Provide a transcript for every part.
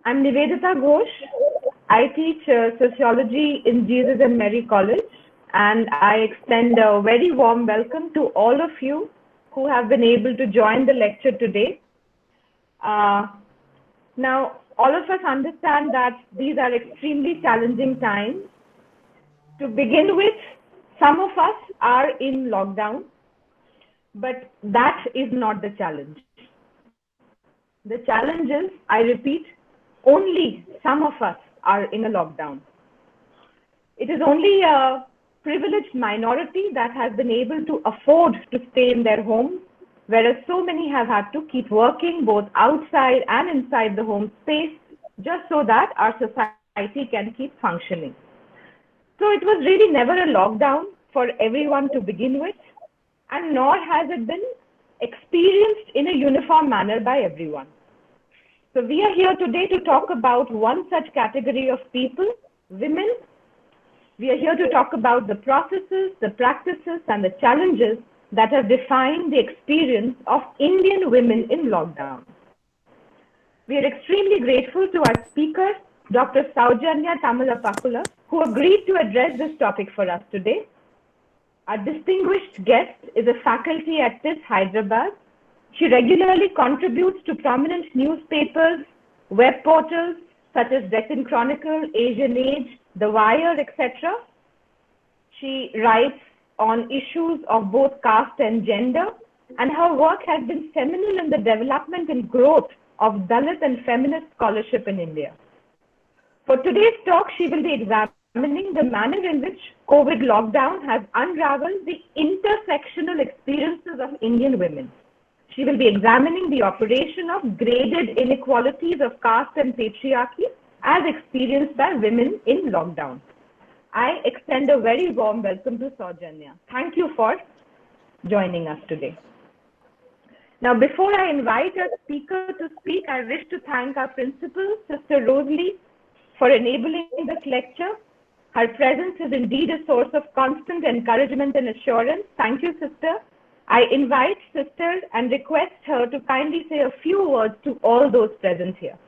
I'm Nivedita Ghosh. I teach sociology in Jesus and Mary College, and I extend a very warm welcome to all of you who have been able to join the lecture today. Uh, Now, all of us understand that these are extremely challenging times. To begin with, some of us are in lockdown, but that is not the challenge. The challenge is, I repeat, only some of us are in a lockdown. It is only a privileged minority that has been able to afford to stay in their homes, whereas so many have had to keep working both outside and inside the home space just so that our society can keep functioning. So it was really never a lockdown for everyone to begin with, and nor has it been experienced in a uniform manner by everyone. So we are here today to talk about one such category of people, women. We are here to talk about the processes, the practices, and the challenges that have defined the experience of Indian women in lockdown. We are extremely grateful to our speaker, Dr. Saujanya Tamalapakula, who agreed to address this topic for us today. Our distinguished guest is a faculty at TISS Hyderabad. She regularly contributes to prominent newspapers, web portals such as Deccan Chronicle, Asian Age, The Wire, etc. She writes on issues of both caste and gender, and her work has been seminal in the development and growth of Dalit and feminist scholarship in India. For today's talk, she will be examining the manner in which COVID lockdown has unraveled the intersectional experiences of Indian women. She will be examining the operation of graded inequalities of caste and patriarchy as experienced by women in lockdown. I extend a very warm welcome to Saujanya. Thank you for joining us today. Now, before I invite our speaker to speak, I wish to thank our principal, Sister Rosalie, for enabling this lecture. Her presence is indeed a source of constant encouragement and assurance. Thank you, Sister. I invite Sister and request her to kindly say a few words to all those present here.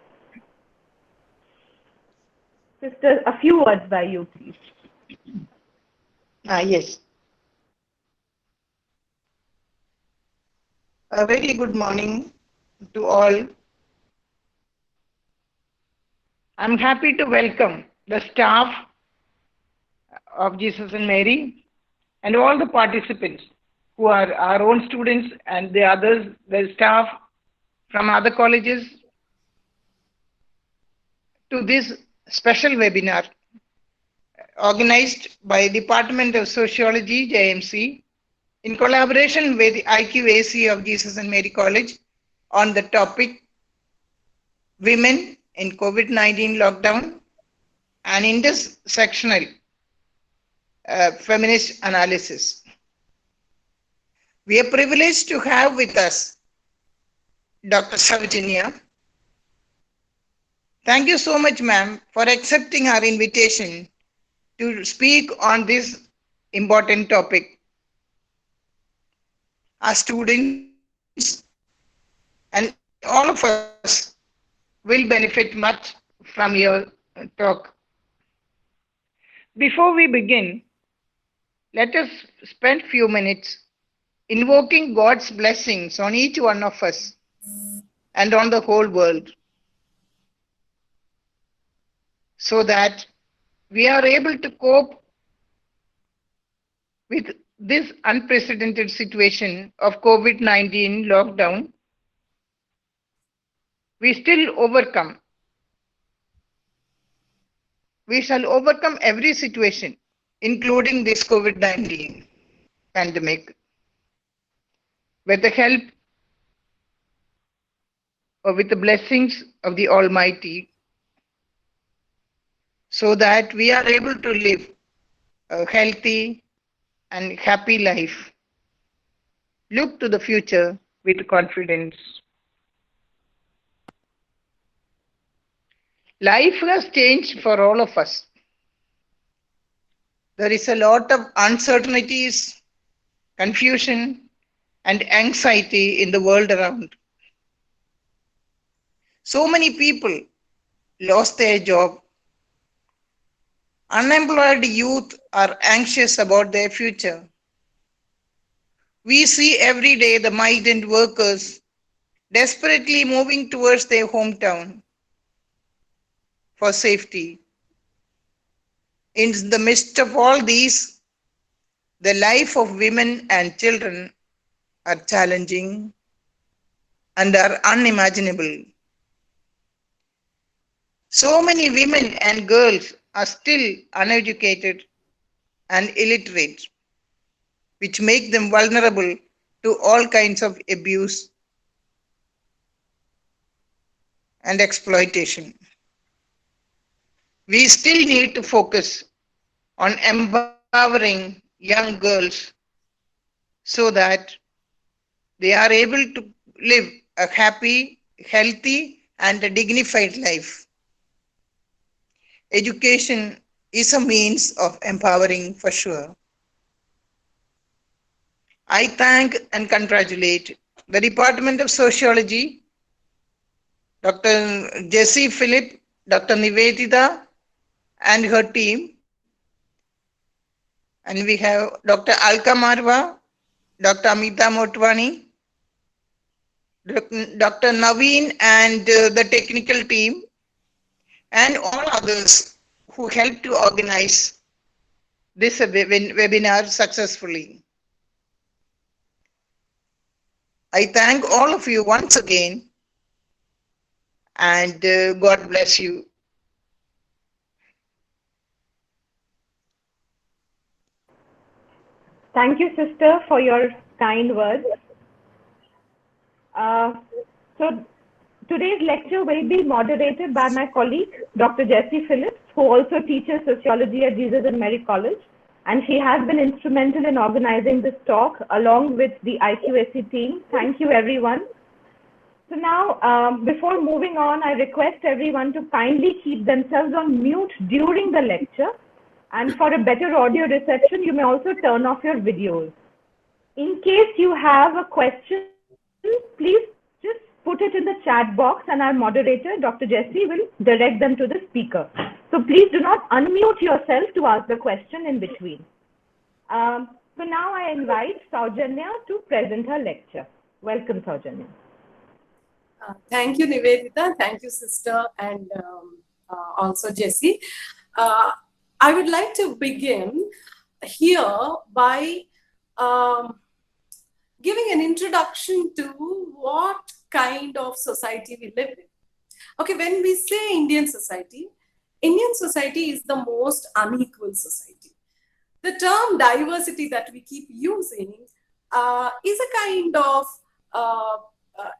Sister, a few words by you, please. Yes. A very good morning to all. I'm happy to welcome the staff of Jesus and Mary and all the participants who are our own students and the others, the staff from other colleges, to this special webinar organized by Department of Sociology, JMC, in collaboration with IQAC of Jesus and Mary College on the topic Women in COVID-19 Lockdown and Intersectional Feminist Analysis. We are privileged to have with us Dr. Saujanya. Thank you so much, ma'am, for accepting our invitation to speak on this important topic. Our students and all of us will benefit much from your talk. Before we begin, let us spend a few minutes invoking God's blessings on each one of us and on the whole world, so that we are able to cope with this unprecedented situation of COVID-19 lockdown. We shall overcome every situation, including this COVID-19 pandemic, with the help or with the blessings of the Almighty, so that we are able to live a healthy and happy life. Look to the future with confidence. Life has changed for all of us. There is a lot of uncertainties, confusion, and anxiety in the world around. So many people lost their job. Unemployed youth are anxious about their future. We see every day the migrant workers desperately moving towards their hometown for safety. In the midst of all these, the life of women and children are challenging and are unimaginable. So many women and girls are still uneducated and illiterate, which make them vulnerable to all kinds of abuse and exploitation. We still need to focus on empowering young girls so that they are able to live a happy, healthy, and a dignified life. Education is a means of empowering for sure. I thank and congratulate the Department of Sociology, Dr. Jessie Philip, Dr. Nivedita, and her team. And we have Dr. Alka Marwa, Dr. Amita Motwani, Dr. Naveen and the technical team, and all others who helped to organize this webinar successfully. I thank all of you once again, and God bless you. Thank you, sister, for your kind words. So today's lecture will be moderated by my colleague, Dr. Jessie Phillips, who also teaches sociology at Jesus and Mary College. And she has been instrumental in organizing this talk along with the IQAC team. Thank you, everyone. So now, before moving on, I request everyone to kindly keep themselves on mute during the lecture. And for a better audio reception, you may also turn off your videos. In case you have a question, please just put it in the chat box and our moderator, Dr. Jessie, will direct them to the speaker. So please do not unmute yourself to ask the question in between. So now I invite Saujanya to present her lecture. Welcome, Saujanya. Thank you, Nivedita. Thank you, sister, and also Jessie. I would like to begin here by giving an introduction to what kind of society we live in. Okay, when we say Indian society is the most unequal society. The term diversity that we keep using is a kind of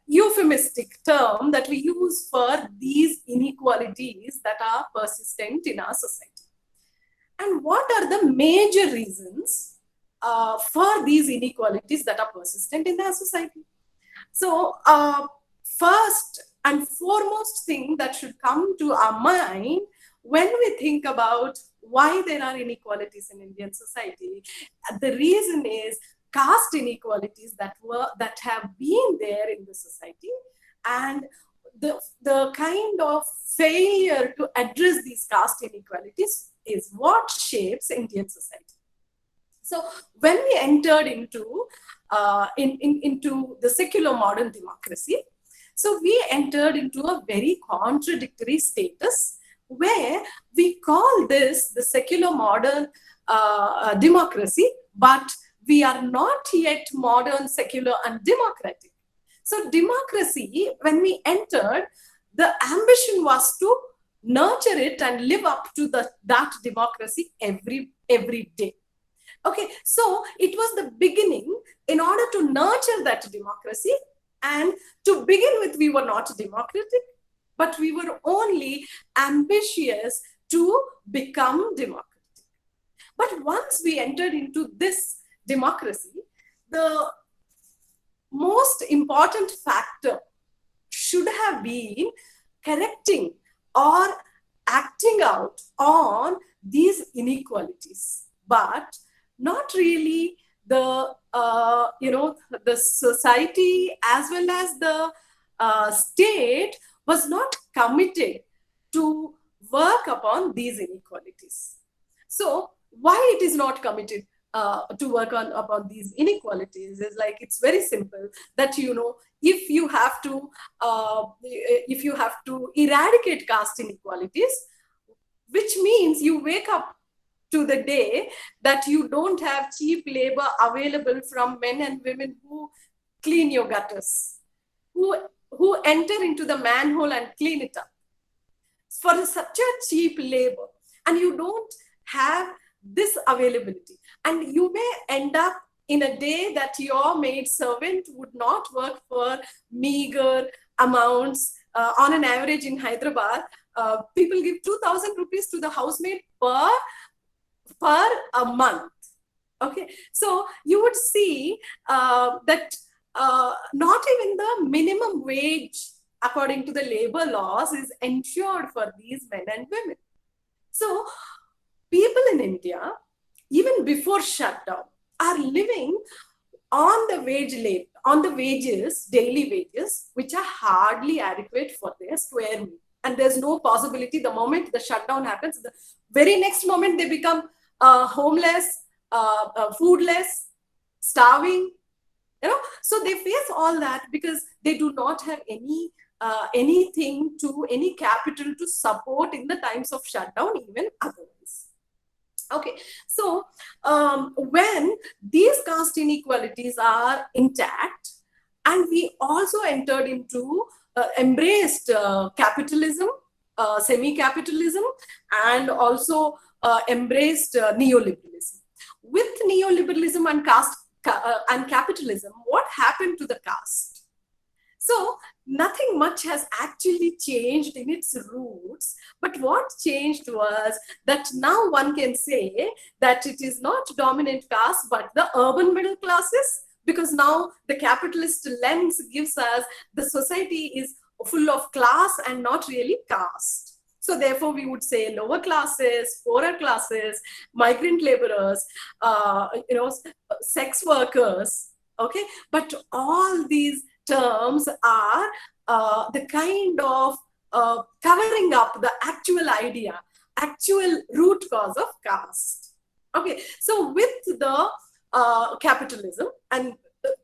euphemistic term that we use for these inequalities that are persistent in our society. And what are the major reasons for these inequalities that are persistent in our society? So, first and foremost thing that should come to our mind when we think about why there are inequalities in Indian society, the reason is caste inequalities that have been there in the society, and the kind of failure to address these caste inequalities is what shapes Indian society. So when we entered into the secular modern democracy, so we entered into a very contradictory status where we call this the secular modern democracy, but we are not yet modern, secular, and democratic. So democracy, when we entered, the ambition was to nurture it and live up to that democracy every day. Okay, so it was the beginning in order to nurture that democracy, and to begin with, we were not democratic, but we were only ambitious to become democratic. But once we entered into this democracy, the most important factor should have been correcting or acting out on these inequalities, but not really the the society as well as the state was not committed to work upon these inequalities. So why it is not committed to work upon these inequalities is like, it's very simple that, you know, if you have to eradicate caste inequalities, which means you wake up to the day that you don't have cheap labor available from men and women who clean your gutters, who enter into the manhole and clean it up for such a cheap labor, and you don't have this availability, and you may end up in a day that your maid servant would not work for meager amounts. On an average in Hyderabad, people give 2,000 rupees to the housemaid per a month. Okay, so you would see that not even the minimum wage according to the labor laws is ensured for these men and women. So people in India, even before shutdown, are living on the wages, daily wages, which are hardly adequate for their square meal. And there's no possibility, the moment the shutdown happens, the very next moment they become homeless, foodless, starving, you know. So they face all that because they do not have any capital to support in the times of shutdown, even otherwise. Okay, so when these caste inequalities are intact, and we also entered into embraced capitalism, semi-capitalism, and also embraced neoliberalism. With neoliberalism and caste and capitalism, what happened to the caste? So nothing much has actually changed in its roots, but what changed was that now one can say that it is not dominant caste, but the urban middle classes, because now the capitalist lens gives us the society is full of class and not really caste. So therefore we would say lower classes, poorer classes, migrant laborers, sex workers, okay? But all these terms are the kind of covering up the actual idea, actual root cause of caste. Okay, so with the capitalism and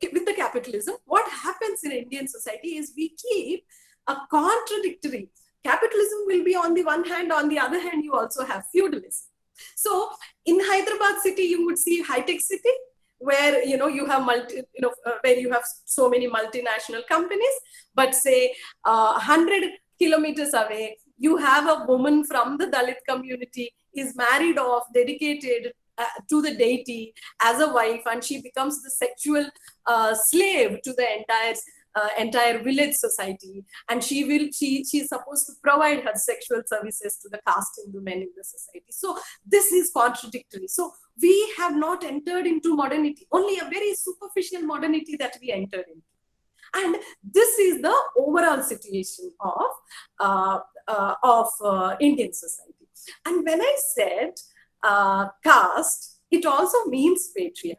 with the capitalism, what happens in Indian society is we keep a contradictory. Capitalism will be on the one hand, on the other hand, you also have feudalism. So in Hyderabad city, you would see high-tech city, where you have where you have so many multinational companies, but say 100 kilometers away, you have a woman from the Dalit community, is married off, dedicated to the deity as a wife, and she becomes the sexual slave to the entire village society, and she's supposed to provide her sexual services to the caste Hindu men in the society. So this is contradictory. So we have not entered into modernity, only a very superficial modernity that we entered into. And this is the overall situation of Indian society. And when I said caste, it also means patriarchy.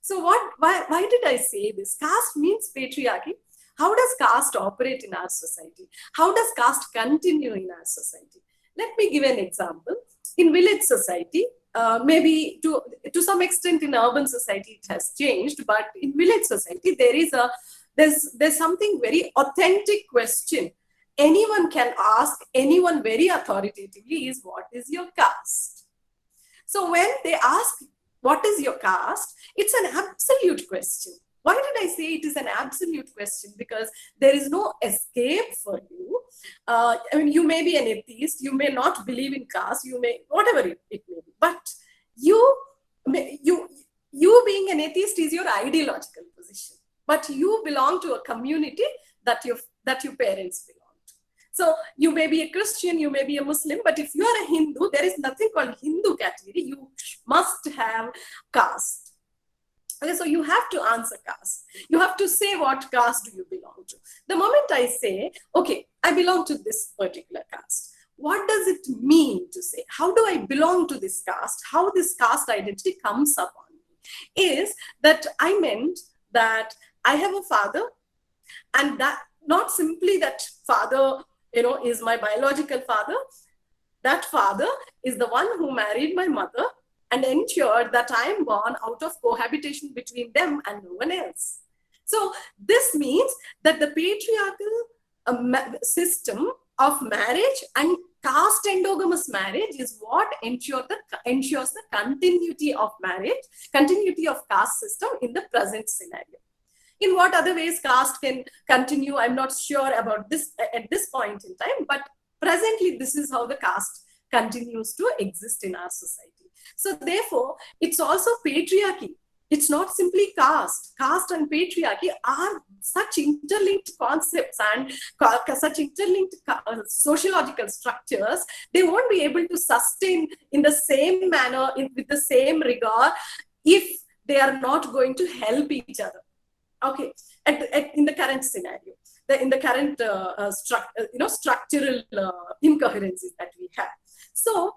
So why did I say this? Caste means patriarchy. How does caste operate in our society? How does caste continue in our society? Let me give an example. In village society, maybe to some extent in urban society it has changed, but in village society there's something very authentic question anyone can ask anyone very authoritatively is, what is your caste? So when they ask, what is your caste? It's an absolute question. Why did I say it is an absolute question? Because there is no escape for you. I mean, you may be an atheist, you may not believe in caste, you may, whatever it may be, but you being an atheist is your ideological position, but you belong to a community that your parents belong to. So you may be a Christian, you may be a Muslim, but if you are a Hindu, there is nothing called Hindu category. You must have caste. Okay, so you have to answer caste. You have to say what caste do you belong to. The moment I say, okay, I belong to this particular caste, what does it mean to say? How do I belong to this caste? How this caste identity comes upon me is that I meant that I have a father, and that not simply that father is my biological father. That father is the one who married my mother and ensured that I am born out of cohabitation between them and no one else. So this means that the patriarchal system of marriage and caste endogamous marriage is what ensures the continuity of marriage, continuity of caste system in the present scenario. In what other ways caste can continue, I'm not sure about this at this point in time, but presently this is how the caste continues to exist in our society. So therefore, it's also patriarchy. It's not simply caste. Caste and patriarchy are such interlinked concepts and such interlinked sociological structures. They won't be able to sustain in the same manner, with the same rigor, if they are not going to help each other. Okay, in the current scenario, in the current structural incoherencies that we have. So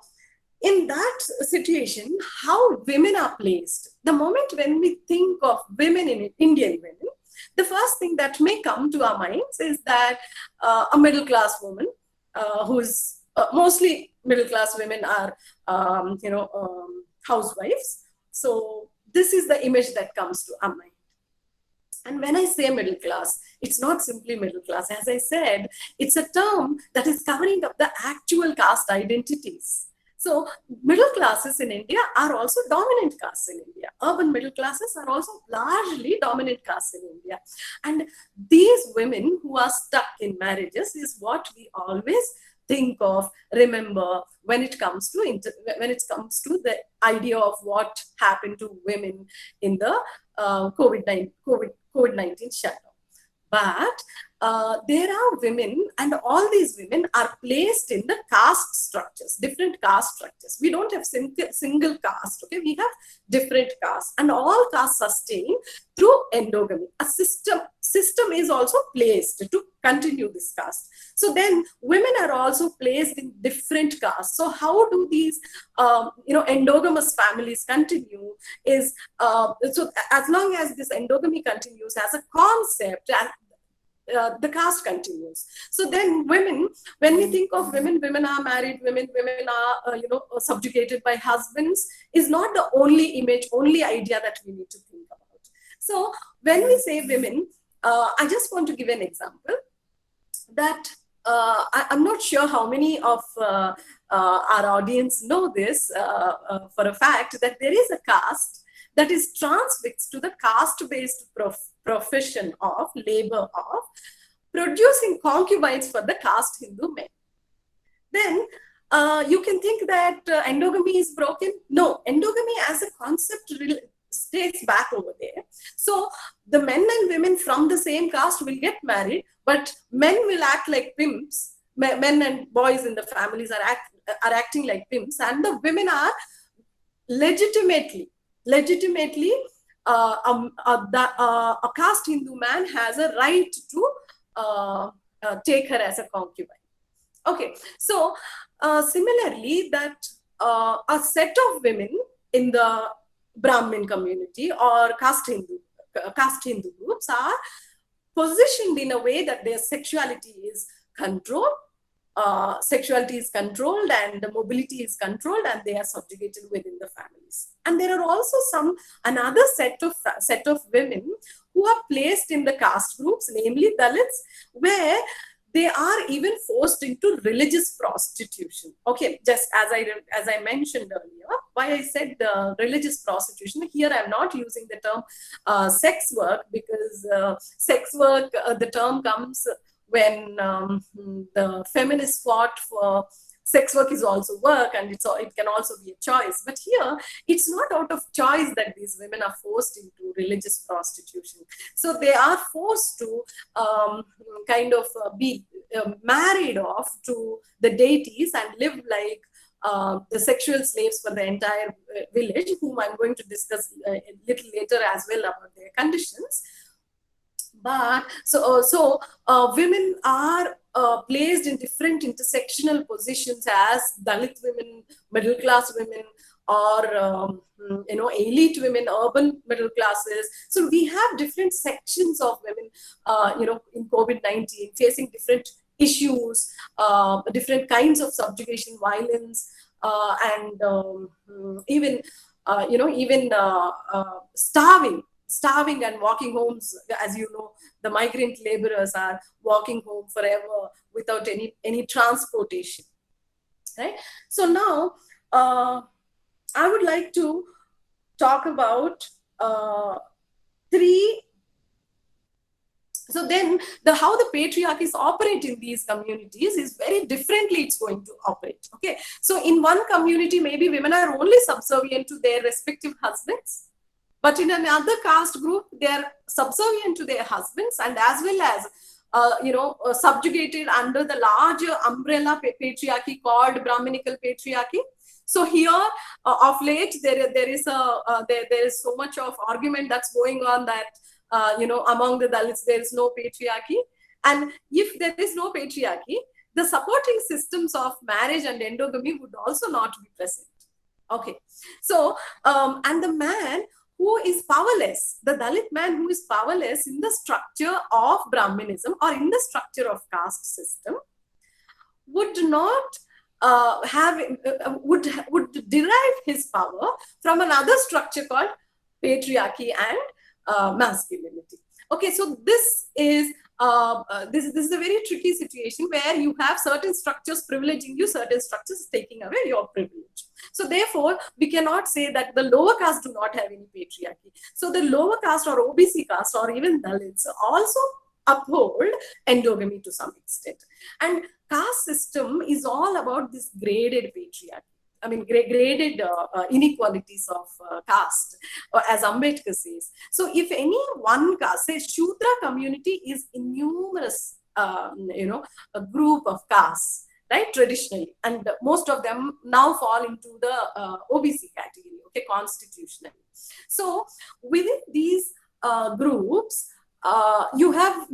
in that situation, how women are placed, the moment when we think of women in Indian women, the first thing that may come to our minds is that a middle class woman, who's mostly middle class women are, housewives. So this is the image that comes to our mind. And when I say middle class, it's not simply middle class. As I said, it's a term that is covering up the actual caste identities. So middle classes in India are also dominant castes in India. Urban middle classes are also largely dominant castes in India. And these women who are stuck in marriages is what we always think of, remember, when it comes to the idea of what happened to women in the COVID-19 shutdown. But there are women, and all these women are placed in the caste structures, different caste structures. We don't have single caste, okay? We have different castes, and all castes sustain through endogamy. A system is also placed to continue this caste. So then women are also placed in different castes. So how do these, endogamous families continue is, so as long as this endogamy continues as a concept, the caste continues. So then women, when we think of women, women are married, women are, subjugated by husbands, is not the only image, only idea that we need to think about. So when we say women, I just want to give an example that I'm not sure how many of our audience know this for a fact, that there is a caste that is transfixed to the caste-based profession of labor of producing concubines for the caste Hindu men. Then you can think that endogamy is broken. No, endogamy as a concept stays back over there. So the men and women from the same caste will get married, but men will act like pimps. Men and boys in the families are acting like pimps, and the women are legitimately a caste Hindu man has a right to take her as a concubine. Okay, so similarly, that a set of women in the Brahmin community or caste Hindu groups are positioned in a way that their sexuality is controlled. Sexuality is controlled and the mobility is controlled, and they are subjugated within the families. And there are also another set of women who are placed in the caste groups, namely Dalits, where they are even forced into religious prostitution. Okay, just as I mentioned earlier, why I said religious prostitution, here I'm not using the term sex work, because sex work, the term comes when the feminists fought for sex work is also work, and it can also be a choice. But here, it's not out of choice that these women are forced into religious prostitution. So they are forced to be married off to the deities and live like the sexual slaves for the entire village, whom I'm going to discuss a little later as well about their conditions. But women are placed in different intersectional positions as Dalit women, middle class women, or elite women, urban middle classes. So we have different sections of women, in COVID-19 facing different issues, different kinds of subjugation, violence, and even starving and walking homes. As you know, the migrant laborers are walking home forever without any transportation, right? So now I would like to talk about three. So then how the patriarchies operate in these communities is very differently it's going to operate. Okay, so in one community, maybe women are only subservient to their respective husbands, but in another caste group, they are subservient to their husbands, and as well as subjugated under the larger umbrella patriarchy called Brahminical patriarchy. So here, of late, there is so much of argument that's going on that among the Dalits there is no patriarchy, and if there is no patriarchy, the supporting systems of marriage and endogamy would also not be present. Okay, so and the man who is powerless, the Dalit man who is powerless in the structure of Brahminism or in the structure of caste system, would not would derive his power from another structure called patriarchy and masculinity. Okay, so this is this is a very tricky situation where you have certain structures privileging you, certain structures taking away your privilege. So therefore, we cannot say that the lower caste do not have any patriarchy. So the lower caste or OBC caste or even Dalits also uphold endogamy to some extent. And caste system is all about this graded patriarchy. I mean, graded inequalities of caste, as Ambedkar says. So if any one caste, say Shudra community is innumerous, a group of castes, right, traditionally, and most of them now fall into the OBC category, okay, constitutionally. So within these groups, you have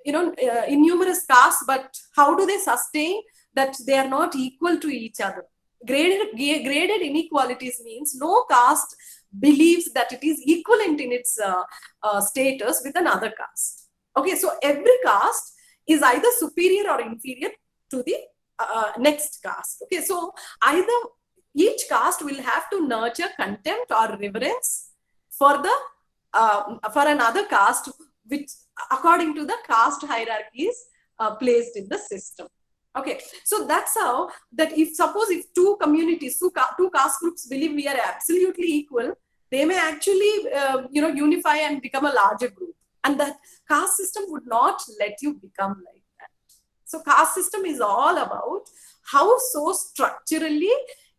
innumerous castes, but how do they sustain that they are not equal to each other? Graded inequalities means no caste believes that it is equivalent in its status with another caste. Okay, so every caste is either superior or inferior to the next caste. Okay, so either each caste will have to nurture contempt or reverence for the for another caste, which according to the caste hierarchies placed in the system. Okay, so that's how that if two communities, two caste groups believe we are absolutely equal, they may actually unify and become a larger group, and that caste system would not let you become like that. So caste system is all about how so structurally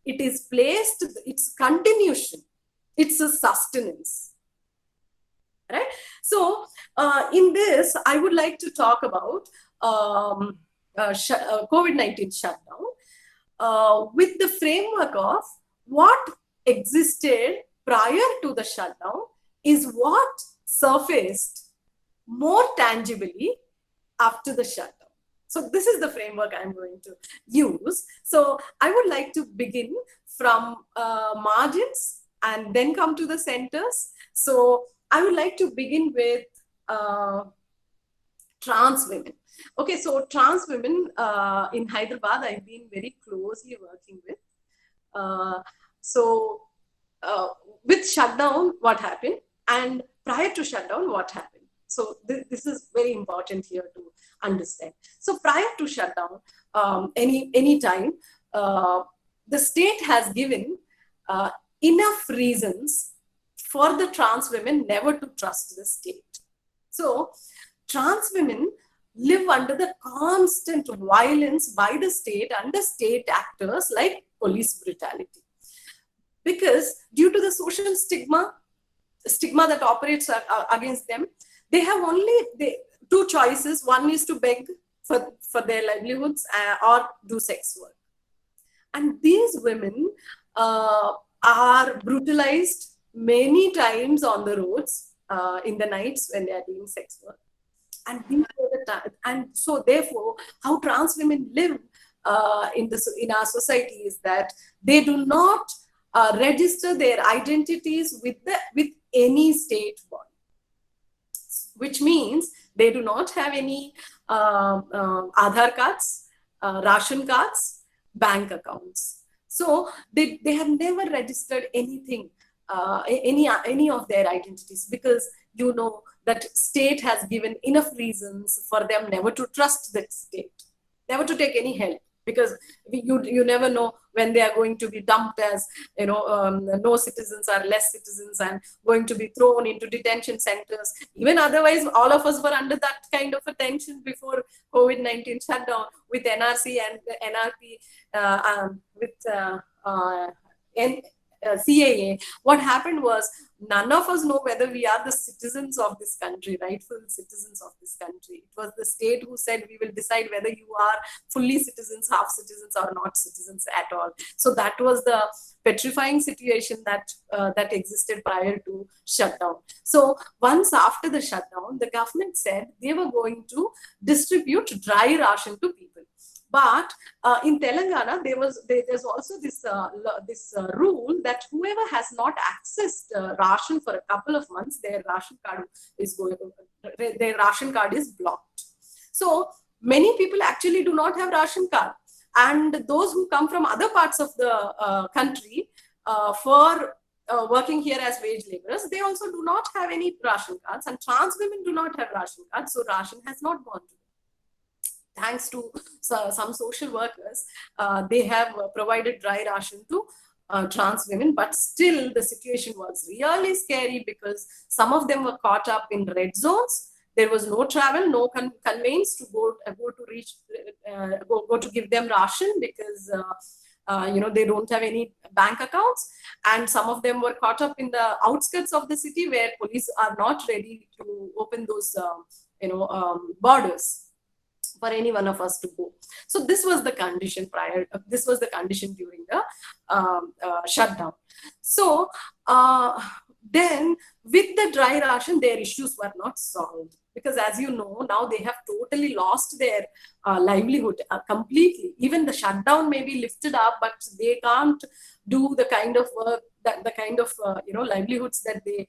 it is placed, its continuation, its a sustenance, right? So in this, I would like to talk about COVID-19 shutdown with the framework of what existed prior to the shutdown is what surfaced more tangibly after the shutdown. So this is the framework I'm going to use. So I would like to begin from margins and then come to the centers. So I would like to begin with trans women. Okay, so trans women in Hyderabad, I've been very closely working with. With shutdown, what happened? And prior to shutdown, what happened? So this is very important here to understand. So prior to shutdown, any time, the state has given enough reasons for the trans women never to trust the state. So trans women live under the constant violence by the state and the state actors like police brutality. Because due to the social stigma that operates against them, they have only two choices. One is to beg for their livelihoods or do sex work. And these women are brutalized many times on the roads in the nights when they are doing sex work. And so therefore, how trans women live in our society is that they do not register their identities with any state body, which means They do not have any Aadhaar cards, ration cards, bank accounts. So they have never registered anything, any of their identities, because you know that state has given enough reasons for them never to trust that state, never to take any help, because you never know when they are going to be dumped as, you know, no citizens or less citizens and going to be thrown into detention centers. Even otherwise, all of us were under that kind of a tension before COVID-19 shutdown with NRC and NRP, CAA. What happened was, none of us know whether we are the citizens of this country, rightful citizens of this country. It was the state who said, we will decide whether you are fully citizens, half citizens, or not citizens at all. So that was the petrifying situation that that existed prior to shutdown. So once after the shutdown, the government said they were going to distribute dry ration to people. But in Telangana, there's also this rule that whoever has not accessed ration for a couple of months, their ration card is blocked. So many people actually do not have ration card, and those who come from other parts of the country for working here as wage laborers, they also do not have any ration cards, and trans women do not have ration cards, so ration has not gone to them. Thanks to some social workers, they have provided dry ration to trans women, but still the situation was really scary because some of them were caught up in red zones. There was no travel, no conveyance to go to give them ration because you know, they don't have any bank accounts, and some of them were caught up in the outskirts of the city where police are not ready to open those borders for any one of us to go. So this was the condition this was the condition during the shutdown. So then with the dry ration, their issues were not solved, because as you know, now they have totally lost their livelihood completely. Even the shutdown may be lifted up, but they can't do the kind of work, the kind of livelihoods that they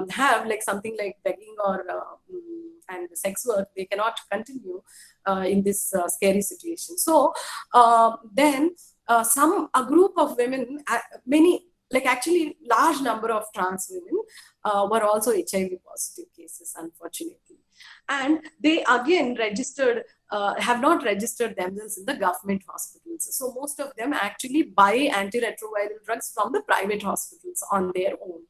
have, like something like begging or and sex work. They cannot continue in this scary situation. So then a group of women, actually large number of trans women were also HIV positive cases, unfortunately. And they again have not registered themselves in the government hospitals. So most of them actually buy antiretroviral drugs from the private hospitals on their own.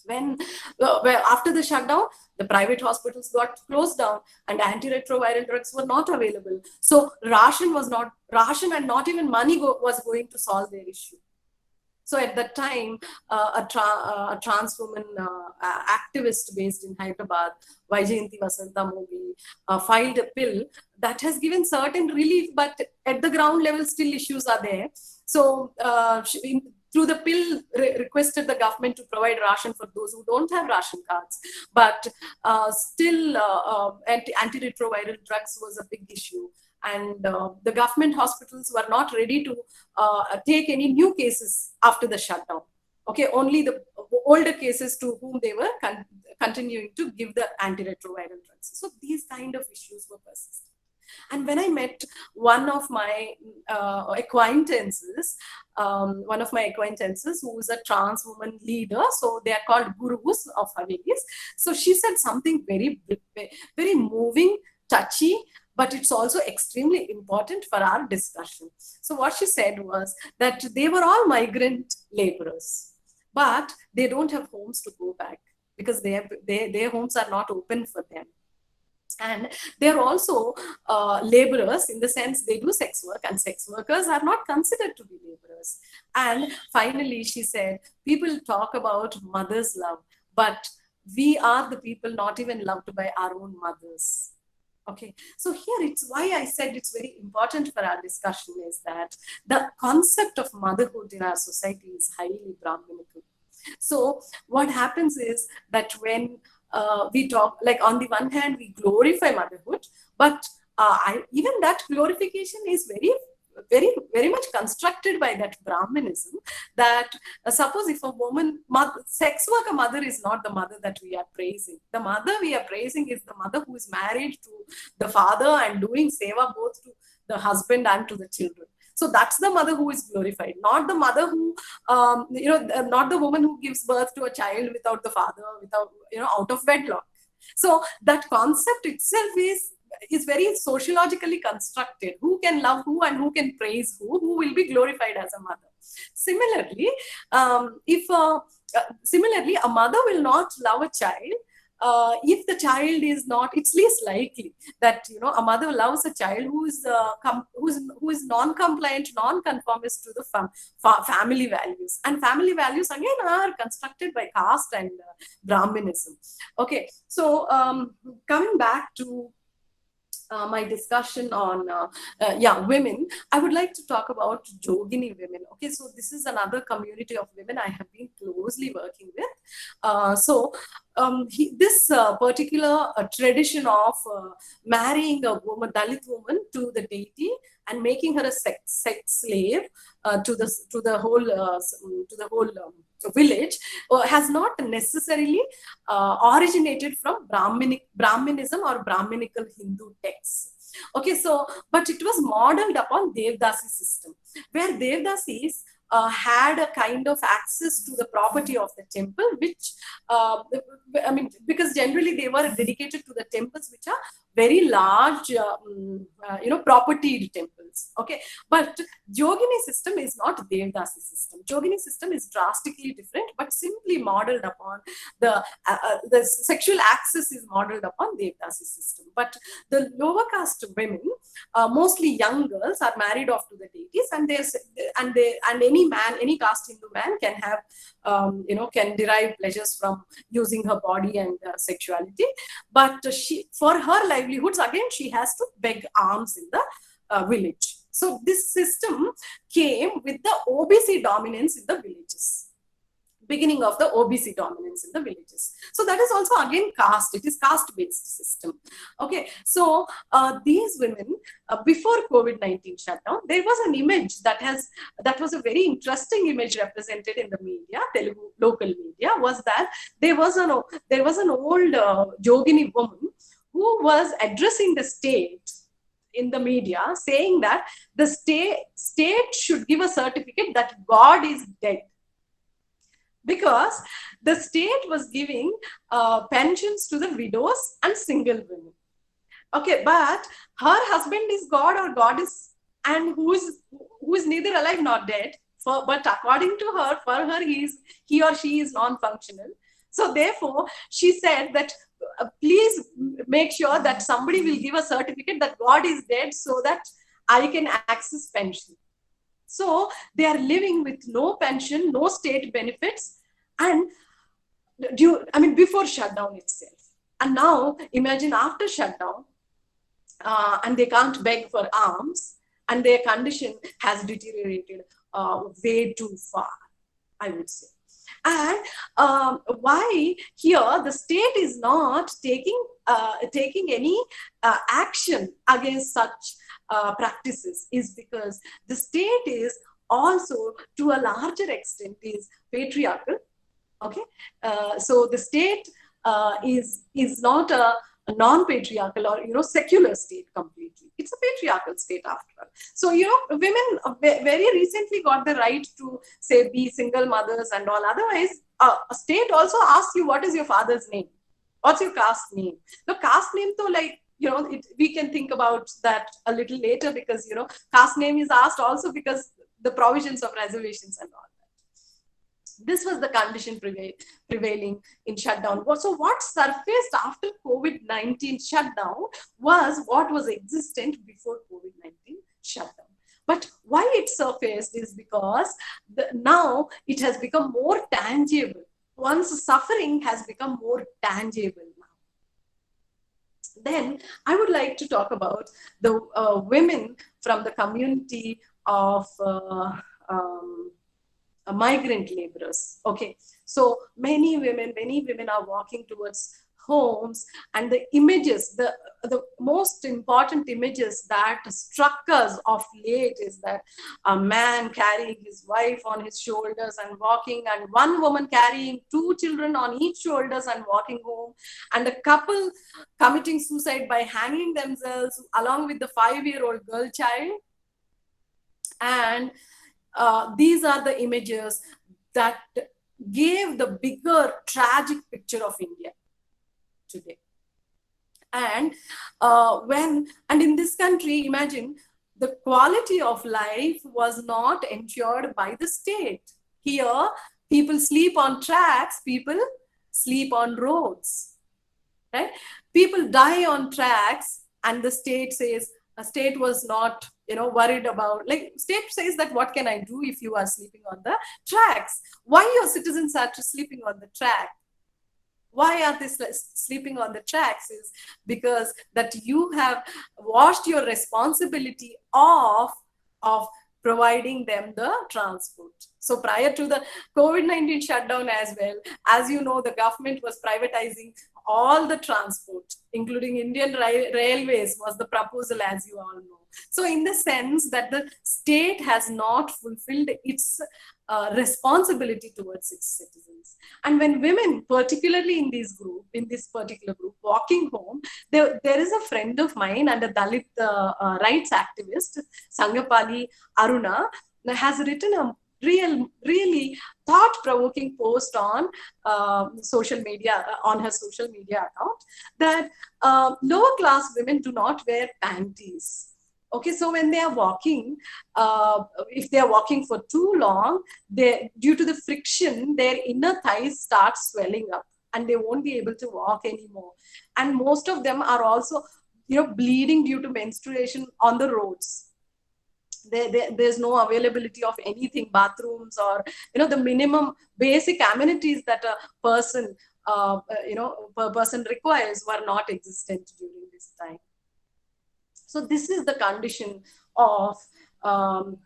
When after the shutdown, the private hospitals got closed down and antiretroviral drugs were not available. So ration and not even money was going to solve their issue. So at that time, a trans woman activist based in Hyderabad, Vaijayanti Vasanta Mogi, filed a bill that has given certain relief, but at the ground level, still issues are there. So through the bill, requested the government to provide ration for those who don't have ration cards. But still, antiretroviral drugs was a big issue. And the government hospitals were not ready to take any new cases after the shutdown. Okay, only the older cases to whom they were continuing to give the antiretroviral drugs. So these kind of issues were persistent. And when I met one of my acquaintances, who is a trans woman leader, so they are called gurus of Havelis. So she said something very, very moving, touchy, but it's also extremely important for our discussion. So what she said was that they were all migrant laborers, but they don't have homes to go back because their homes are not open for them. And they're also laborers in the sense they do sex work, and sex workers are not considered to be laborers. And finally, she said, people talk about mother's love, but we are the people not even loved by our own mothers. Okay, so here it's why I said it's very important for our discussion is that the concept of motherhood in our society is highly Brahminical. So what happens is that when we talk, like on the one hand, we glorify motherhood, but even that glorification is very very much constructed by that Brahminism, that suppose if a woman, sex worker mother is not the mother that we are praising. The mother we are praising is the mother who is married to the father and doing seva both to the husband and to the children. So that's the mother who is glorified, not the mother who, not the woman who gives birth to a child without the father, without, out of wedlock. So that concept itself is very sociologically constructed. Who can love who and who can praise who will be glorified as a mother. Similarly, similarly, a mother will not love a child if the child is not, it's least likely that a mother loves a child who is non-compliant, non-conformist to the family values. And family values again are constructed by caste and Brahminism. Okay, so coming back to my discussion on women, I would like to talk about Jogini women. Okay, so this is another community of women I have been closely working with. This particular tradition of marrying a woman, Dalit woman, to the deity and making her a sex slave to the whole village has not necessarily originated from Brahminism or Brahminical Hindu texts. Okay, so, but it was modeled upon Devdasi system, where Devdasis had a kind of access to the property of the temple, which, because generally they were dedicated to the temples, which are very large, property temples. Okay, but Jogini system is not Devdasi system. Jogini system is drastically different, but simply modeled upon the sexual access is modeled upon Devdasi system. But the lower caste women, mostly young girls, are married off to the deities, and any man, any caste Hindu man can have, can derive pleasures from using her body and sexuality. But for her livelihoods, again, she has to beg alms in the village. So this system came with the OBC dominance in the villages. Beginning of the OBC dominance in the villages. So that is also again caste. It is caste-based system. Okay, so these women, before COVID-19 shutdown, there was an image that was a very interesting image represented in the media, Telugu local media, was that there was an old Jogini woman who was addressing the state in the media, saying that the state should give a certificate that God is dead, because the state was giving pensions to the widows and single women. Okay, but her husband is God, or God is, and who is neither alive nor dead. But according to her, for her, he or she is non-functional. So therefore, she said that please make sure that somebody will give a certificate that God is dead, so that I can access pension. So they are living with no pension, no state benefits, and before shutdown itself. And now imagine after shutdown, and they can't beg for alms, and their condition has deteriorated way too far, I would say. And why here the state is not taking any action against such practices is because the state is also, to a larger extent, is patriarchal. Okay, so the state is not a non-patriarchal or secular state completely. It's a patriarchal state after all. So women very recently got the right to say be single mothers and all. Otherwise, a state also asks you, what is your father's name? What's your caste name? The caste name, though, we can think about that a little later, because caste name is asked also because the provisions of reservations and all. This was the condition prevailing in shutdown. So what surfaced after COVID-19 shutdown was what was existent before COVID-19 shutdown. But why it surfaced is because now it has become more tangible. One's suffering has become more tangible now. Then I would like to talk about the women from the community of migrant laborers. Okay, so many women are walking towards homes, and the images, the most important images that struck us of late is that a man carrying his wife on his shoulders and walking, and one woman carrying two children on each shoulders and walking home, and a couple committing suicide by hanging themselves along with the 5-year-old girl child. And these are the images that gave the bigger tragic picture of India today. And in this country, imagine, the quality of life was not ensured by the state. Here, people sleep on tracks, people sleep on roads, right? People die on tracks, and the state says, a state was not, worried about, like, state says that what can I do if you are sleeping on the tracks? Why your citizens are sleeping on the track? Why are they sleeping on the tracks? Is because that you have washed your responsibility of providing them the transport. So prior to the COVID-19 shutdown as well, as you know, the government was privatizing all the transport, including Indian Railways was the proposal, as you all know. So in the sense that the state has not fulfilled its responsibility towards its citizens. And when women, particularly in this particular group, walking home, there is a friend of mine and a Dalit rights activist, Sangapali Aruna, has written a really thought-provoking post on social media, on her social media account, that lower class women do not wear panties. Okay, so when they are walking, if they are walking for too long, due to the friction, their inner thighs start swelling up and they won't be able to walk anymore. And most of them are also, bleeding due to menstruation on the roads. There's no availability of anything, bathrooms, or the minimum basic amenities that a person requires were not existent during this time. So this is the condition of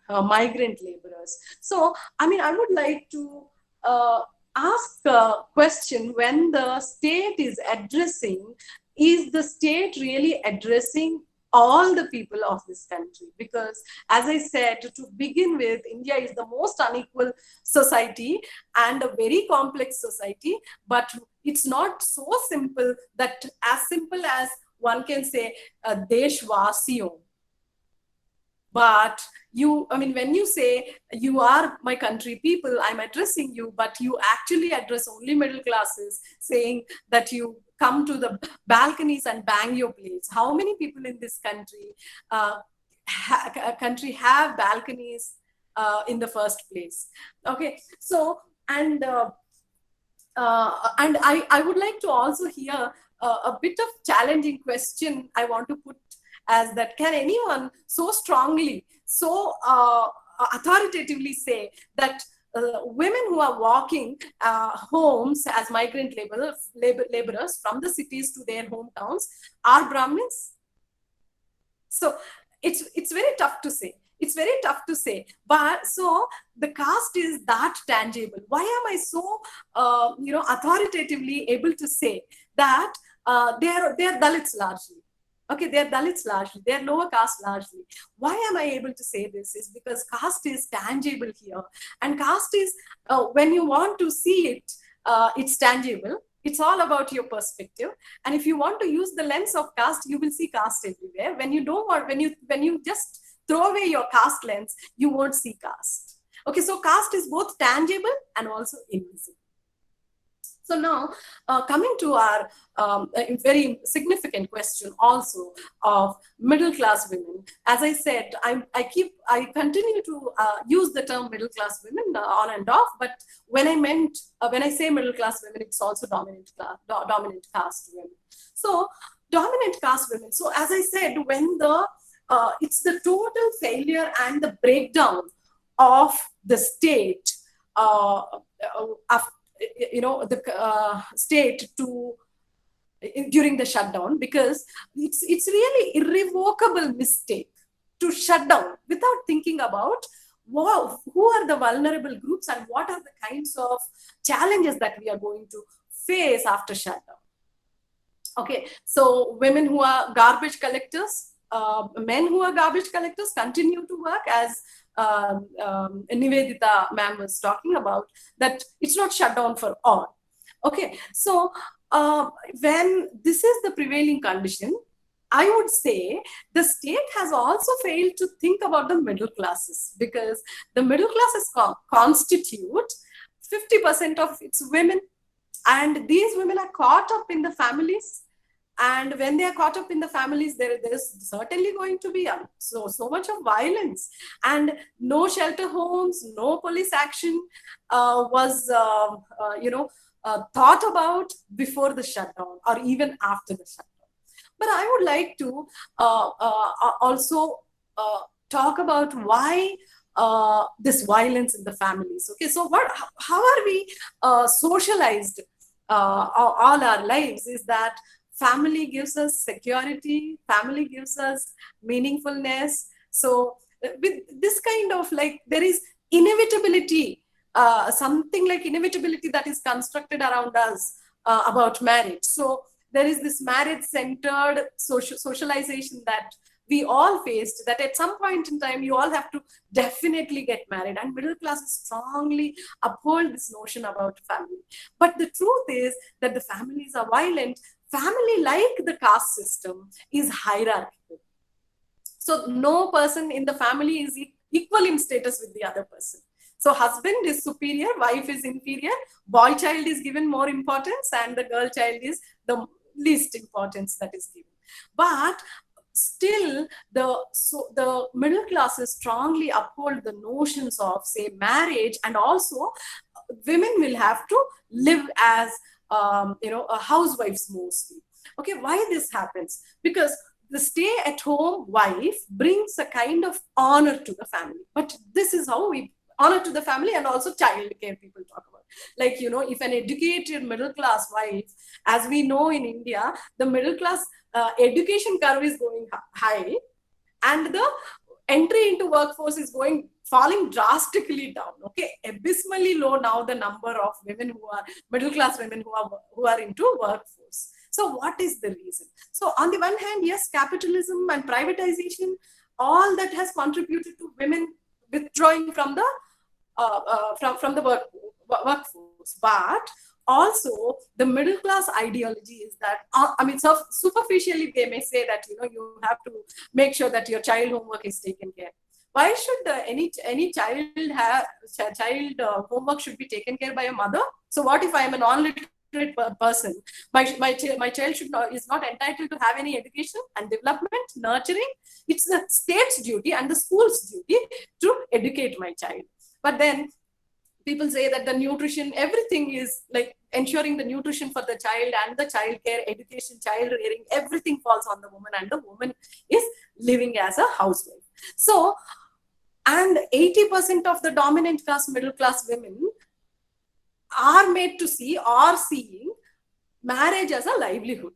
migrant laborers. So I would like to ask a question: when the state is addressing, is the state really addressing all the people of this country? Because as I said, to begin with, India is the most unequal society and a very complex society, but it's not so simple that as simple as one can say Deshvasiyon. But when you say you are my country people, I'm addressing you, but you actually address only middle classes, saying that you come to the balconies and bang your plates. How many people in this country have balconies in the first place? Okay, so and I would like to also hear a bit of challenging question I want to put, as that, can anyone so strongly, so authoritatively say that women who are walking homes as migrant laborers from the cities to their hometowns are Brahmins? So it's very tough to say. It's very tough to say. But so the caste is that tangible. Why am I so authoritatively able to say that they are Dalits largely? Okay, they're Dalits largely, they're lower caste largely. Why am I able to say this? Is because caste is tangible here. And caste is, when you want to see it, it's tangible. It's all about your perspective. And if you want to use the lens of caste, you will see caste everywhere. When you don't want, when you just throw away your caste lens, you won't see caste. Okay, so caste is both tangible and also invisible. So now, coming to our very significant question also of middle class women. As I said, I continue to use the term middle class women on and off, but when I say middle class women, it's also dominant caste women. So dominant caste women. So as I said, when it's the total failure and the breakdown of the state the state during the shutdown, because it's really irrevocable mistake to shut down without thinking about wow, who are the vulnerable groups and what are the kinds of challenges that we are going to face after shutdown. Okay, so women who are garbage collectors, men who are garbage collectors continue to work, as Nivedita ma'am was talking about, that it's not shut down for all. Okay, so when this is the prevailing condition, I would say the state has also failed to think about the middle classes, because the middle classes constitute 50% of its women, and these women are caught up in the families. And when they are caught up in the families, there's certainly going to be so much of violence, and no shelter homes, no police action was thought about before the shutdown or even after the shutdown. But I would like to also talk about why this violence in the families. Okay, so how are we socialized all our lives? Is that family gives us security, family gives us meaningfulness. So with this kind of, like, there is inevitability, something like inevitability that is constructed around us about marriage. So there is this marriage-centered socialization that we all faced, that at some point in time, you all have to definitely get married. And middle classes strongly uphold this notion about family. But the truth is that the families are violent. Family, like the caste system, is hierarchical. So no person in the family is equal in status with the other person. So husband is superior, wife is inferior, boy child is given more importance, and the girl child is the least importance that is given. But still, the middle classes strongly uphold the notions of, say, marriage, and also women will have to live as housewives mostly. Okay, why this happens? Because the stay-at-home wife brings a kind of honor to the family. But this is how we honor to the family, and also child care people talk about. Like, if an educated middle class wife, as we know in India, the middle class education curve is going high, and the entry into workforce is falling drastically down. Okay, abysmally low now, the number of women who are middle class women who are into workforce. So what is the reason? So on the one hand, yes, capitalism and privatization, all that has contributed to women withdrawing from the workforce. But also the middle class ideology is that, so superficially they may say that you have to make sure that your child homework is taken care. Why should any child homework should be taken care by a mother? So what if I am a non-literate person? My child is not entitled to have any education and development, nurturing. It's the state's duty and the school's duty to educate my child. But then people say that the nutrition, everything is like ensuring the nutrition for the child and the child care, education, child rearing, everything falls on the woman, and the woman is living as a housewife. So, and 80% of the dominant class, middle class women are made to see or seeing marriage as a livelihood.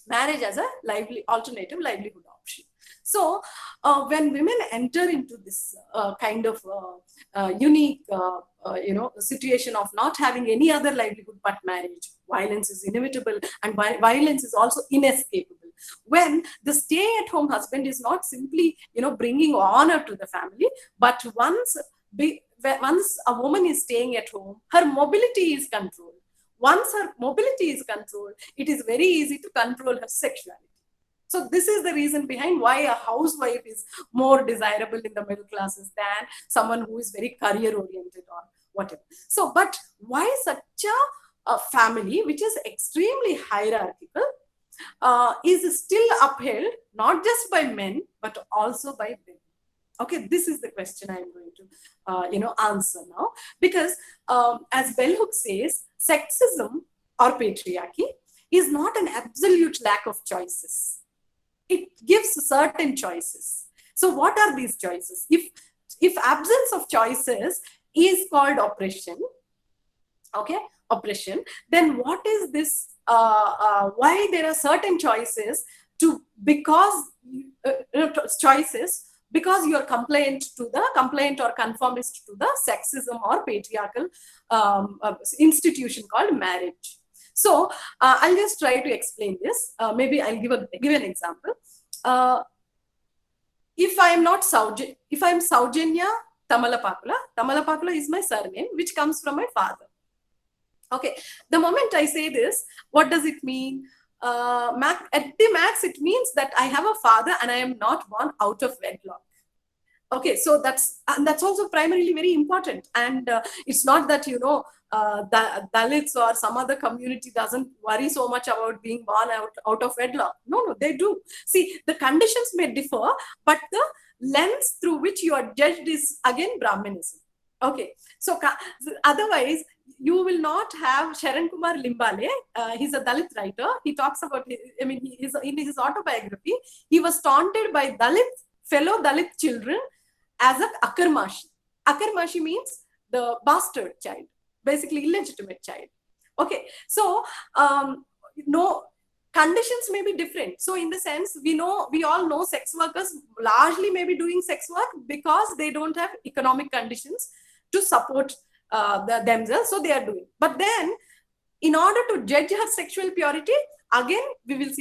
Marriage as a alternative livelihood option. So when women enter into this kind of unique situation of not having any other livelihood but marriage, violence is inevitable, and violence is also inescapable. When the stay-at-home husband is not simply bringing honor to the family, but once a woman is staying at home, her mobility is controlled. Once her mobility is controlled, it is very easy to control her sexuality. So this is the reason behind why a housewife is more desirable in the middle classes than someone who is very career-oriented or whatever. So, but why such a family, which is extremely hierarchical, is still upheld not just by men, but also by women? Okay, this is the question I'm going to answer now. Because as Bell Hooks says, sexism or patriarchy is not an absolute lack of choices. It gives certain choices. So what are these choices? If absence of choices is called oppression, okay, oppression, then what is this, why there are certain choices choices because you're compliant or conformist to the sexism or patriarchal institution called marriage. So I'll just try to explain this. Maybe I'll give an example. If I'm Saujanya Tamalapakula is my surname, which comes from my father. Okay, the moment I say this, what does it mean? At the max, it means that I have a father and I am not born out of wedlock. Okay, so that's also primarily very important. And it's not that, you know, Dalits or some other community doesn't worry so much about being born out of wedlock. No, they do. See, the conditions may differ, but the lens through which you are judged is again Brahmanism. Okay, so otherwise, you will not have Sharan Kumar Limbale. He's a Dalit writer. He talks about, in his autobiography, he was taunted by fellow Dalit children as an Akarmashi. Akarmashi means the bastard child, basically illegitimate child. Okay, so no, conditions may be different. So in the sense, we all know sex workers largely may be doing sex work because they don't have economic conditions to support themselves, so they are doing. But then, in order to judge her sexual purity, again we will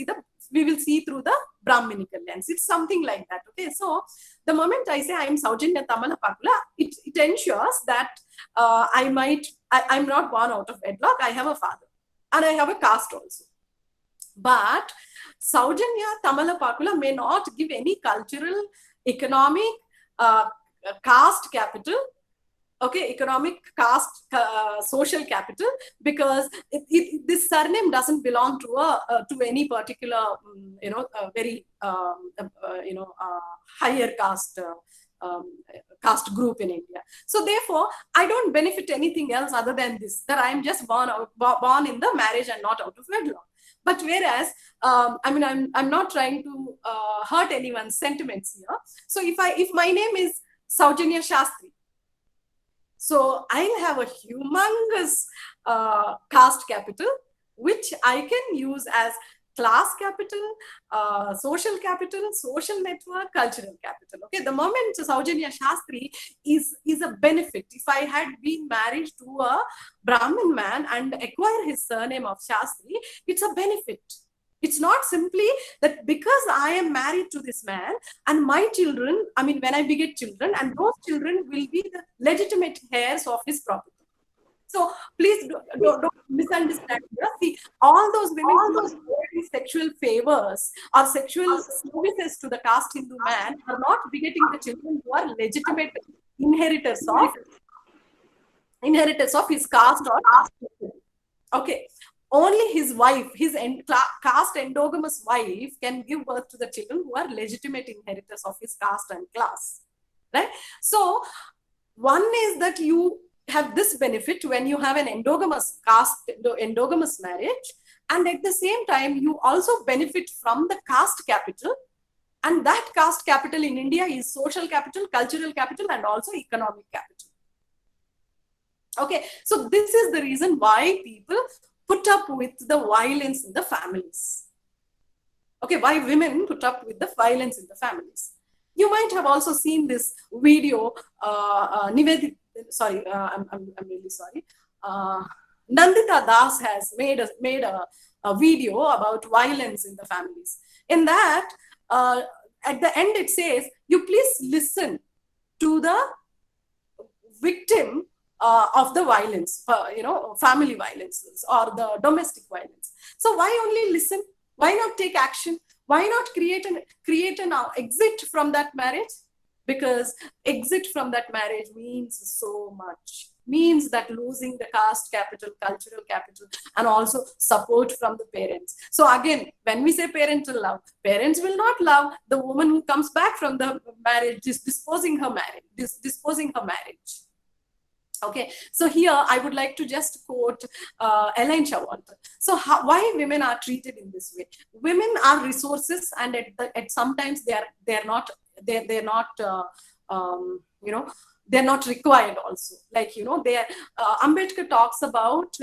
see through the Brahminical lens. It's something like that. Okay, so the moment I say I am Saujanya Tamalapakula, it ensures that I'm not born out of wedlock. I have a father and I have a caste also. But Saujanya Tamalapakula may not give any cultural, economic, caste capital. Okay, economic, caste, social capital, because this surname doesn't belong to any particular, very higher caste group in India. So therefore, I don't benefit anything else other than this, that I am just born in the marriage and not out of wedlock. But whereas, I'm not trying to hurt anyone's sentiments here. So if my name is Saujanya Shastri, so I'll have a humongous caste capital, which I can use as class capital, social capital, social network, cultural capital. Okay, the moment Saujanya Shastri is a benefit. If I had been married to a Brahmin man and acquire his surname of Shastri, it's a benefit. It's not simply that because I am married to this man and my children, when I beget children, and those children will be the legitimate heirs of his property. So please don't misunderstand. See, all those women who are getting sexual favors or sexual services to the caste Hindu man are not begetting the children who are legitimate inheritors of his caste or caste. Okay. Only his wife, his caste endogamous wife, can give birth to the children who are legitimate inheritors of his caste and class, right? So one is that you have this benefit when you have an endogamous marriage, and at the same time you also benefit from the caste capital, and that caste capital in India is social capital, cultural capital, and also economic capital. Okay, so this is the reason why people put up with the violence in the families. Okay, why women put up with the violence in the families. You might have also seen this video, I'm really sorry. Nandita Das has made a video about violence in the families. In that, at the end it says, you please listen to the victim of the violence, family violence or the domestic violence. So why only listen? Why not take action? Why not create an exit from that marriage? Because exit from that marriage means so much. Means that losing the caste capital, cultural capital, and also support from the parents. So again, when we say parental love, parents will not love the woman who comes back from the marriage, disposing her marriage. Okay, so here I would like to just quote Elaine Showalter. So why women are treated in this way? Women are resources, and at sometimes they're not required also. Like Ambedkar talks about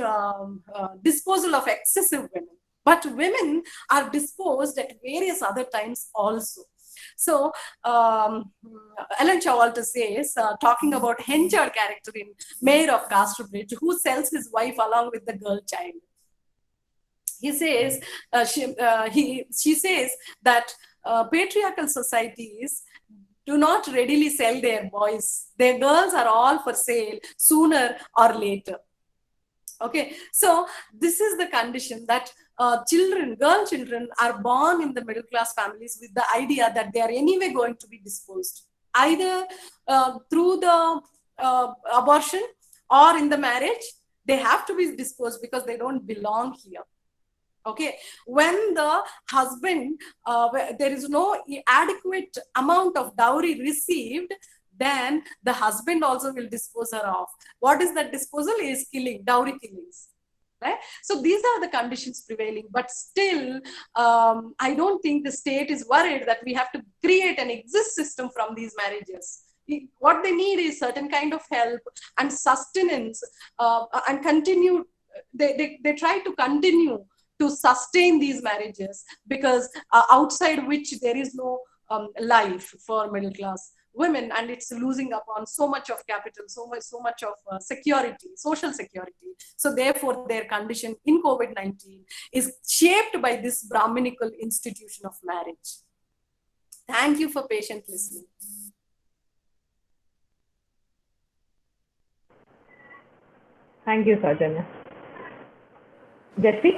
disposal of excessive women, but women are disposed at various other times also. So Ellen Showalter says, talking about Henchard character in Mayor of Casterbridge, who sells his wife along with the girl child. He says, she says that patriarchal societies do not readily sell their boys. Their girls are all for sale sooner or later. Okay, so this is the condition that girl children are born in the middle class families with the idea that they are anyway going to be disposed, either through the abortion or in the marriage. They have to be disposed because they don't belong here. Okay, when the husband, there is no adequate amount of dowry received, then the husband also will dispose her of. What is that disposal? Is killing, dowry killings. Right? So these are the conditions prevailing, but still, I don't think the state is worried that we have to create an exist system from these marriages. What they need is certain kind of help and sustenance, and continue. They try to continue to sustain these marriages, because outside which there is no life for middle class women, and it's losing up on so much of capital, so much of security, social security. So therefore their condition in COVID-19 is shaped by this Brahminical institution of marriage. Thank you for patient listening. Thank you, Saujanya. Jesse?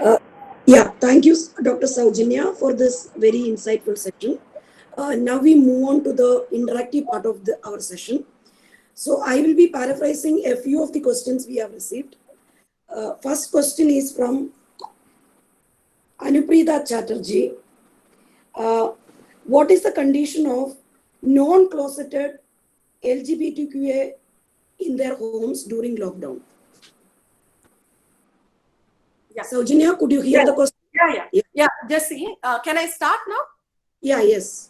Yeah, thank you, Dr. Saujanya, for this very insightful session. Now we move on to the interactive part of our session. So I will be paraphrasing a few of the questions we have received. First question is from Anuprita Chatterjee. What is the condition of non-closeted LGBTQA in their homes during lockdown? Yeah. Saujanya, could you hear the question? Yeah. Jesse, can I start now? Yeah, yes.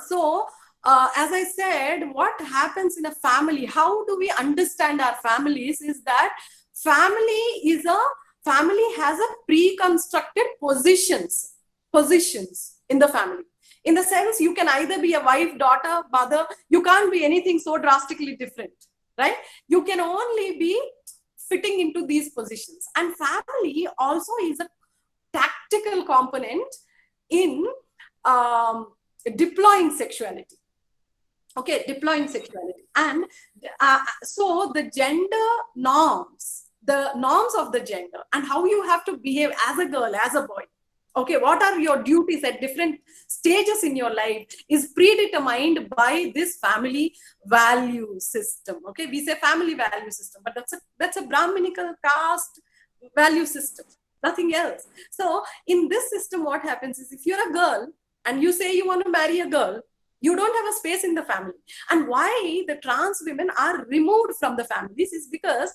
So, as I said, what happens in a family, how do we understand our families, is that family has a pre-constructed positions in the family. In the sense, you can either be a wife, daughter, mother, you can't be anything so drastically different, right? You can only be fitting into these positions. And family also is a tactical component in deploying sexuality. Okay, deploying sexuality. And so the gender norms, the norms of the gender and how you have to behave as a girl, as a boy, okay, what are your duties at different stages in your life is predetermined by this family value system. Okay, we say family value system, but that's a Brahminical caste value system, nothing else. So in this system, what happens is, if you're a girl and you say you want to marry a girl, you don't have a space in the family. And why the trans women are removed from the families is because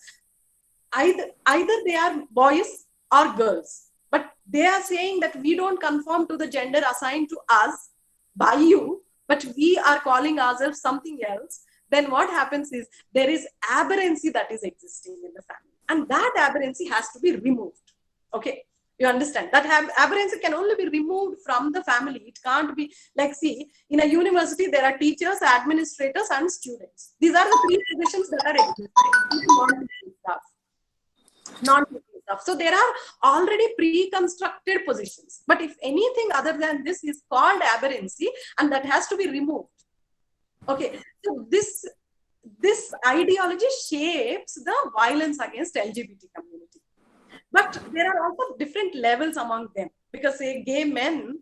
either they are boys or girls, but they are saying that we don't conform to the gender assigned to us by you, but we are calling ourselves something else. Then what happens is there is aberrancy that is existing in the family, and that aberrancy has to be removed. Okay, you understand that aberrancy can only be removed from the family. It can't be like, see, in a university there are teachers, administrators, and students. These are the three positions that are existing. Non-teaching stuff. So there are already pre-constructed positions. But if anything other than this is called aberrancy, and that has to be removed. Okay, so this ideology shapes the violence against LGBT community. But there are also different levels among them, because say gay men,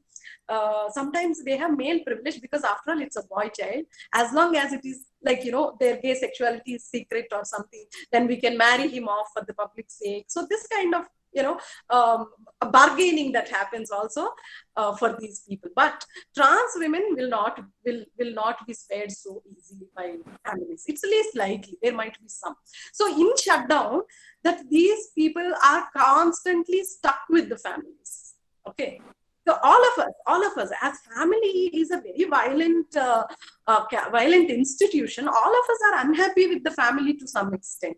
sometimes they have male privilege because after all it's a boy child. As long as it is like, you know, their gay sexuality is secret or something, then we can marry him off for the public sake. So this kind of, you know, bargaining that happens also for these people. But trans women will not be spared so easily by families. It's least likely. There might be some. So in shutdown, that these people are constantly stuck with the families. Okay. So all of us, as family is a very violent institution. All of us are unhappy with the family to some extent.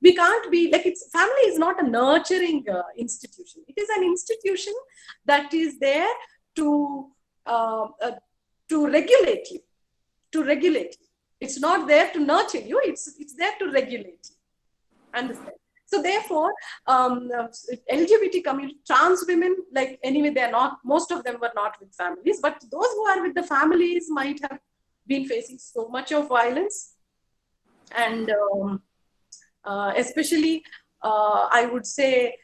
We can't be like, family is not a nurturing institution. It is an institution that is there to to regulate you, It's not there to nurture you, it's there to regulate you. Understand? So therefore, LGBT community, trans women, like anyway, they're not, most of them were not with families, but those who are with the families might have been facing so much of violence. And especially, I would say,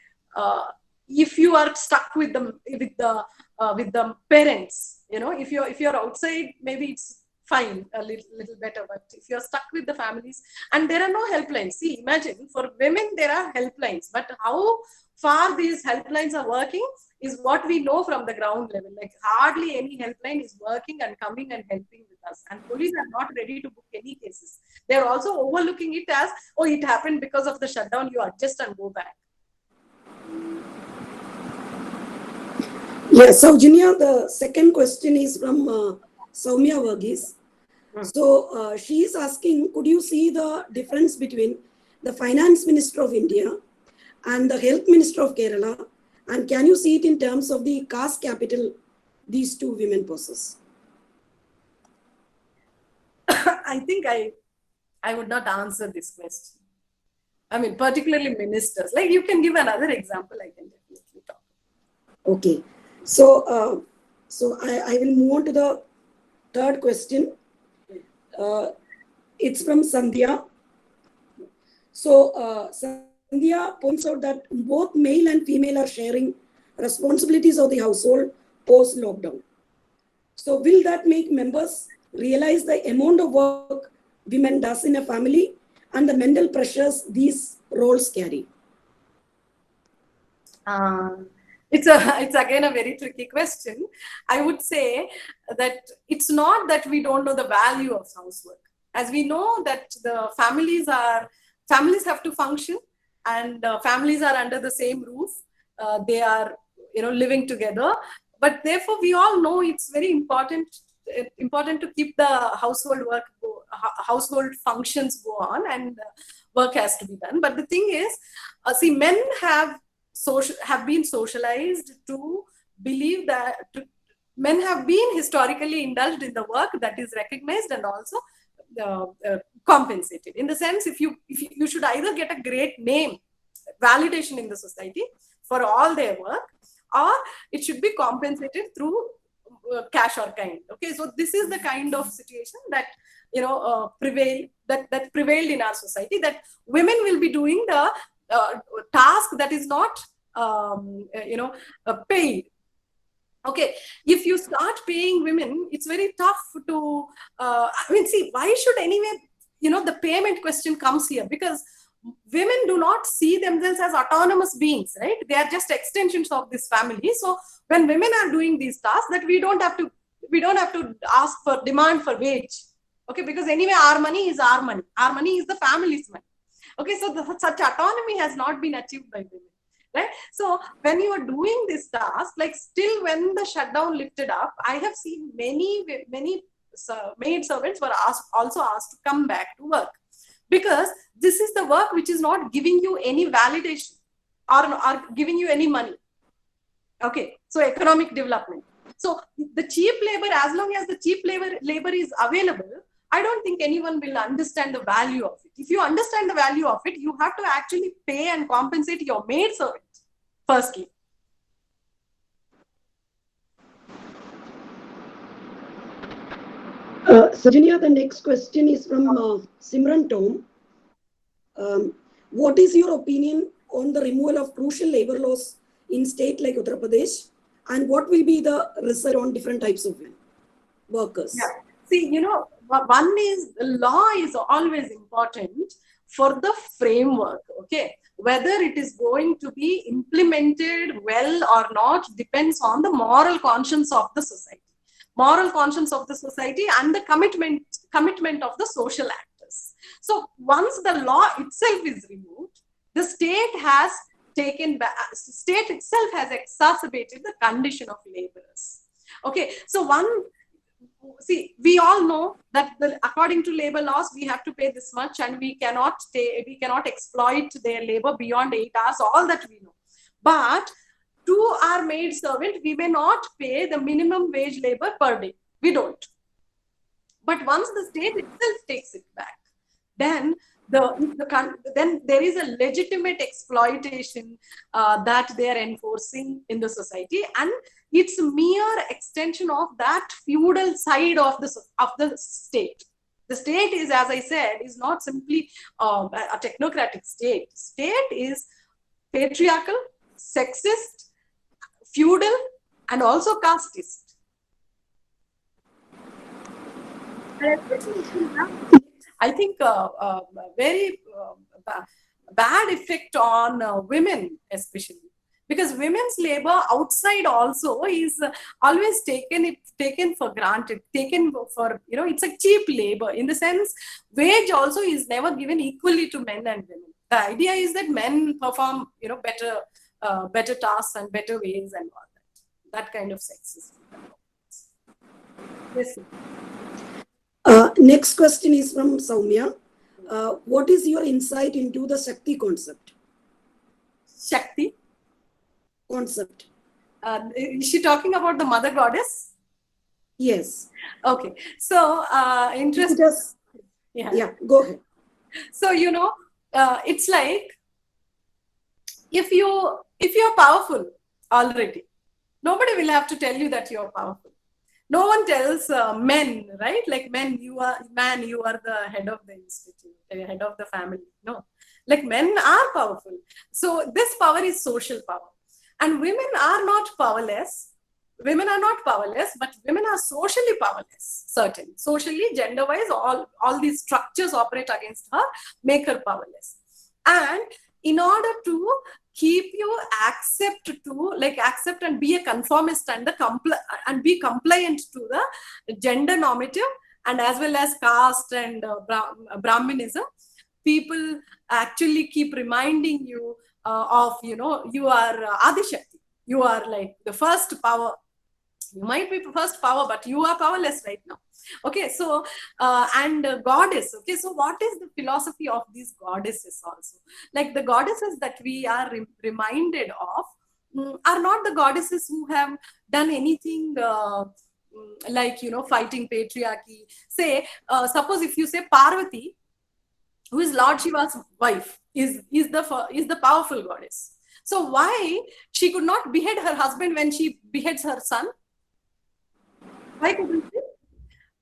if you are stuck with the parents, if you're outside, maybe it's fine, a little better, but if you're stuck with the families, and there are no helplines. See, imagine, for women there are helplines, but how far these helplines are working is what we know from the ground level. Like hardly any helpline is working and coming and helping with us, and police are not ready to book any cases. They're also overlooking it as, oh, it happened because of the shutdown, you adjust and go back. Yes, Saujanya, the second question is from Soumya Varghese. So she is asking, could you see the difference between the Finance Minister of India and the Health Minister of Kerala? And can you see it in terms of the caste capital these two women possess? I think I would not answer this question. I mean, particularly ministers. Like, you can give another example, I can definitely talk. Okay. So, I will move on to the third question. It's from Sandhya. So, Sandhya points out that both male and female are sharing responsibilities of the household post-lockdown. So, will that make members realize the amount of work women does in a family and the mental pressures these roles carry? It's again a very tricky question. I would say that it's not that we don't know the value of housework. As we know that the families have to function, and families are under the same roof. They are, living together. But therefore, we all know it's very important to keep the household functions go on, and work has to be done. But the thing is, see, men have been socialized to believe that men have been historically indulged in the work that is recognized and also compensated. In the sense, if you should either get a great name, validation in the society for all their work, or it should be compensated through cash or kind. Okay, so this is the kind of situation that prevailed in our society, that women will be doing the task that is not paid. Okay, if you start paying women, it's very tough to see, why should anyway, the payment question comes here, because women do not see themselves as autonomous beings, right? They are just extensions of this family. So when women are doing these tasks, that we don't have to demand for wage. Okay, because anyway, our money is our money. Our money is the family's money. Okay, so such autonomy has not been achieved by women, right? So when you are doing this task, like still when the shutdown lifted up, I have seen many maid servants were also asked to come back to work, because this is the work which is not giving you any validation or giving you any money. Okay, so economic development. So the cheap labor, as long as the cheap labor is available, I don't think anyone will understand the value of it. If you understand the value of it, you have to actually pay and compensate your maid servant, firstly. Saujanya, the next question is from Simran Tom. What is your opinion on the removal of crucial labor laws in state like Uttar Pradesh, and what will be the result on different types of workers? Yeah. See, one is, the law is always important for the framework, okay? Whether it is going to be implemented well or not depends on the moral conscience of the society. Moral conscience of the society and the commitment of the social actors. So once the law itself is removed, the state itself has exacerbated the condition of laborers. Okay, so we all know that according to labor laws, we have to pay this much, and we cannot exploit their labor beyond 8 hours, all that we know. But to our maid servant, we may not pay the minimum wage labor per day. We don't. But once the state itself takes it back, then then there is a legitimate exploitation that they are enforcing in the society, and it's mere extension of that feudal side of the state. The state is, as I said, is not simply a technocratic state. State is patriarchal, sexist, feudal, and also casteist. I think very bad effect on women, especially because women's labor outside also is always taken for granted, taken for, it's a cheap labor, in the sense wage also is never given equally to men and women. The idea is that men perform better tasks and better ways and all that kind of sexism. Yes. Next question is from Soumya. What is your insight into the Shakti concept? Shakti? Concept. Is she talking about the mother goddess? Yes. Okay. So, interesting. Yeah, go ahead. So, it's like, if you're powerful already, nobody will have to tell you that you're powerful. No one tells men, right? Like you are the head of the institute, head of the family. No, like men are powerful. So this power is social power. And women are not powerless. Women are not powerless, but women are socially powerless, certainly. Socially, gender-wise, all these structures operate against her, make her powerless. And in order to keep you accept and be a conformist and be compliant to the gender normative, and as well as caste and Brahminism, people actually keep reminding you of, you are Adishakti. You are like the first power. You might be first power, but you are powerless right now. Okay, so and goddess. Okay, so what is the philosophy of these goddesses also? Like the goddesses that we are reminded of are not the goddesses who have done anything like, fighting patriarchy. Say, suppose if you say Parvati, who is Lord Shiva's wife, is the powerful goddess. So why she could not behead her husband when she beheads her son? Why couldn't she?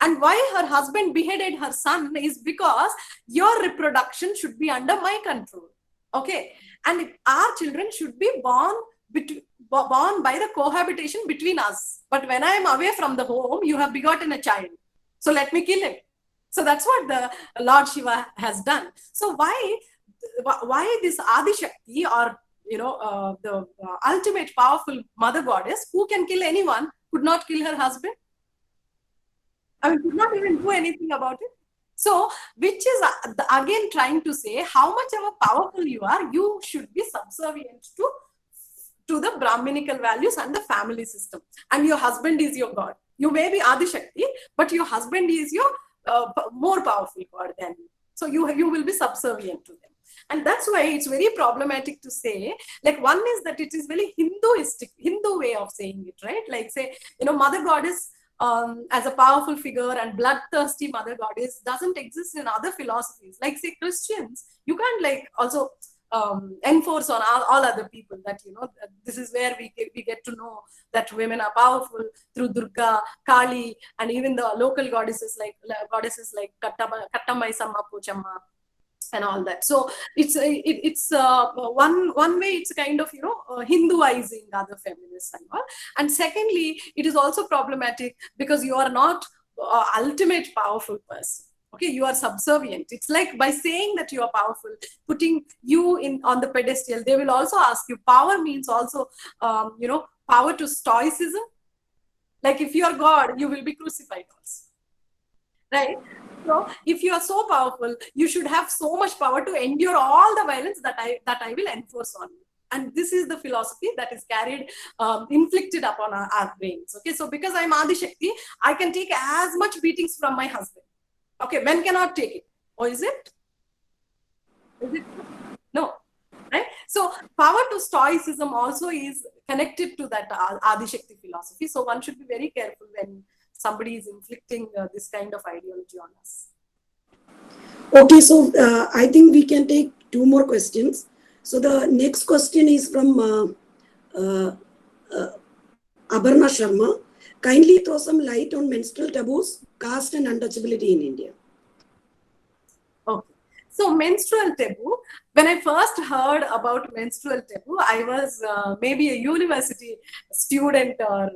And why her husband beheaded her son is because your reproduction should be under my control. Okay. And our children should be born by the cohabitation between us. But when I am away from the home, you have begotten a child. So let me kill him. So that's what the Lord Shiva has done. So why this Adi Shakti, or the ultimate powerful mother goddess who can kill anyone, could not kill her husband? I mean, could not even do anything about it. So, which is again trying to say, how much ever powerful you are, you should be subservient to the Brahminical values and the family system. And your husband is your god. You may be Adi Shakti, but your husband is your more powerful god than you. So you will be subservient to them. And that's why it's very problematic to say, like, one is that it is very Hindu way of saying it, right? Like, say, mother goddess as a powerful figure and bloodthirsty mother goddess doesn't exist in other philosophies. Like, say, Christians, you can't like also enforce on all other people that, this is where we get to know that women are powerful through Durga, Kali, and even the local goddesses like Kattamai Samma Pochamma and all that. So it's one way it's kind of Hinduizing other feminists and all. And secondly, it is also problematic because you are not ultimate powerful person. Okay, you are subservient. It's like by saying that you are powerful, putting you on the pedestal, they will also ask you. Power means also, power to stoicism. Like if you are God, you will be crucified also, right? So if you are so powerful, you should have so much power to endure all the violence that I will enforce on you. And this is the philosophy that is carried, inflicted upon our brains. Okay, so because I'm Adi Shakti, I can take as much beatings from my husband. Okay, men cannot take it. Or is it? Is it? No. Right? So power to stoicism also is connected to that Adi Shakti philosophy. So one should be very careful when somebody is inflicting this kind of ideology on us. Okay, so I think we can take two more questions. So the next question is from Abarna Sharma. Kindly throw some light on menstrual taboos, caste and untouchability in India. Okay. So menstrual taboo, when I first heard about menstrual taboo, I was maybe a university student or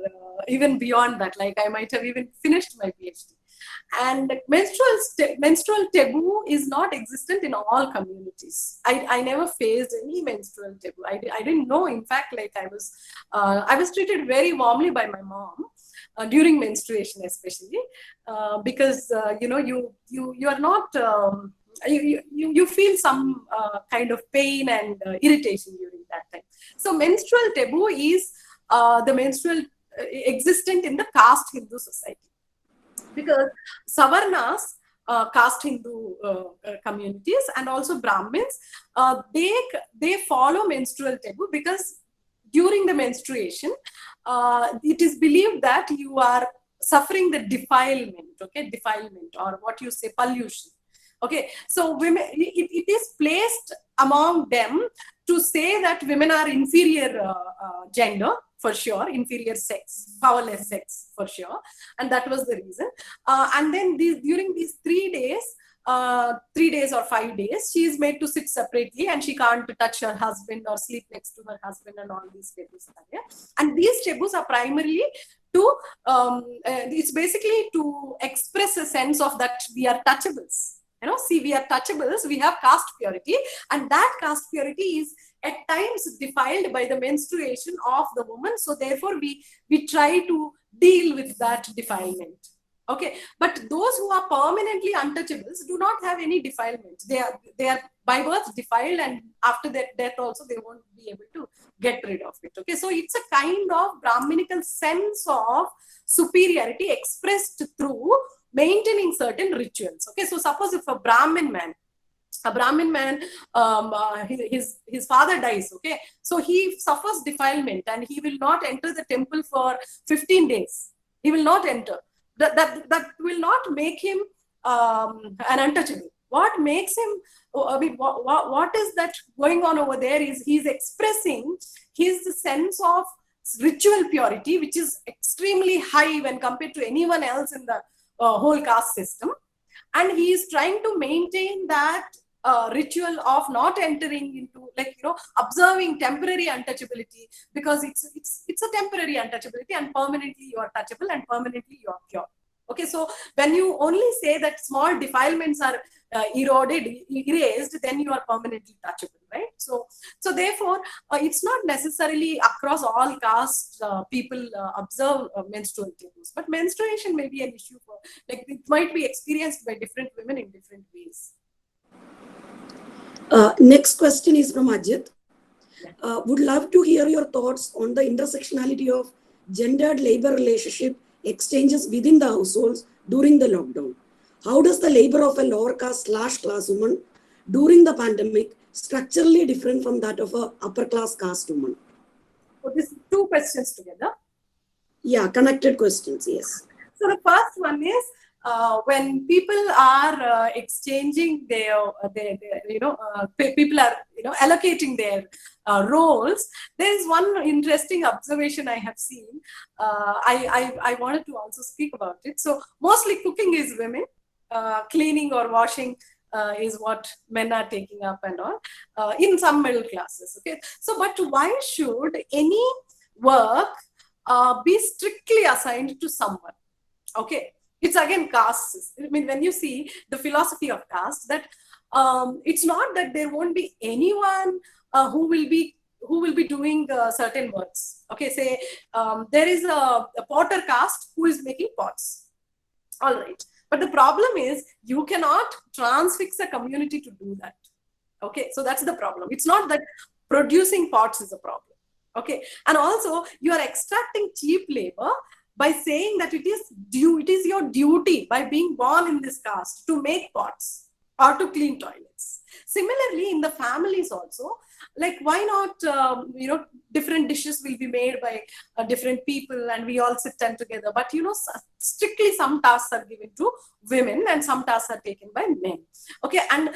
even beyond that, like I might have even finished my PhD. And menstrual taboo is not existent in all communities. I never faced any menstrual taboo. I didn't know. In fact, like I was treated very warmly by my mom during menstruation, especially because you know you are not. You feel some kind of pain and irritation during that time. So menstrual taboo is the menstrual existent in the caste Hindu society, because Savarnas, caste Hindu communities, and also Brahmins, they follow menstrual taboo because during the menstruation, it is believed that you are suffering the defilement, okay, defilement, or what you say, pollution. Okay, so women, it is placed among them to say that women are inferior gender, for sure, inferior sex, powerless sex, for sure, and that was the reason. And then during these 3 days, 3 days or 5 days, she is made to sit separately, and she can't touch her husband or sleep next to her husband, and all these taboos are there. And these taboos are primarily to, it's basically to express a sense of that we are touchables. You know, see, we are touchables, we have caste purity, and that caste purity is at times defiled by the menstruation of the woman. So therefore, we try to deal with that defilement. Okay, but those who are permanently untouchables do not have any defilement. They are by birth defiled, and after that death also they won't be able to get rid of it. Okay, so it's a kind of Brahminical sense of superiority expressed through maintaining certain rituals. Okay, so suppose if a Brahmin man, his father dies, okay, so he suffers defilement and he will not enter the temple for 15 days. He will not enter. That will not make him an untouchable. What makes him, I mean, what is that going on over there is he's expressing his sense of ritual purity, which is extremely high when compared to anyone else in the whole caste system, and he is trying to maintain that ritual of not entering into, like, you know, observing temporary untouchability, because it's a temporary untouchability, and permanently you are touchable and permanently you are pure. Okay, so when you only say that small defilements are erased, then you are permanently touchable, right? So therefore, it's not necessarily across all caste people observe menstrual taboos, but menstruation may be an issue for, like, it might be experienced by different women in different ways. Next question is from Ajit. Would love to hear your thoughts on the intersectionality of gendered labor relationship exchanges within the households during the lockdown. How does the labor of a lower caste / class woman during the pandemic structurally different from that of a upper class caste woman? So these two questions together. Yeah, connected questions, yes. So the first one is, when people are exchanging their people are, allocating their roles, there is one interesting observation I have seen. I wanted to also speak about it. So mostly cooking is women, cleaning or washing is what men are taking up and all, in some middle classes. Okay, so but why should any work be strictly assigned to someone? Okay. It's again caste. I mean, when you see the philosophy of caste, that it's not that there won't be anyone who will be doing certain works. Okay, say there is a potter caste who is making pots. All right, but the problem is you cannot transfix a community to do that. Okay, so that's the problem. It's not that producing pots is a problem. Okay, and also you are extracting cheap labor by saying that it is your duty by being born in this caste to make pots or to clean toilets. Similarly, in the families also, like why not, different dishes will be made by different people and we all sit down together. But, strictly some tasks are given to women and some tasks are taken by men. Okay. And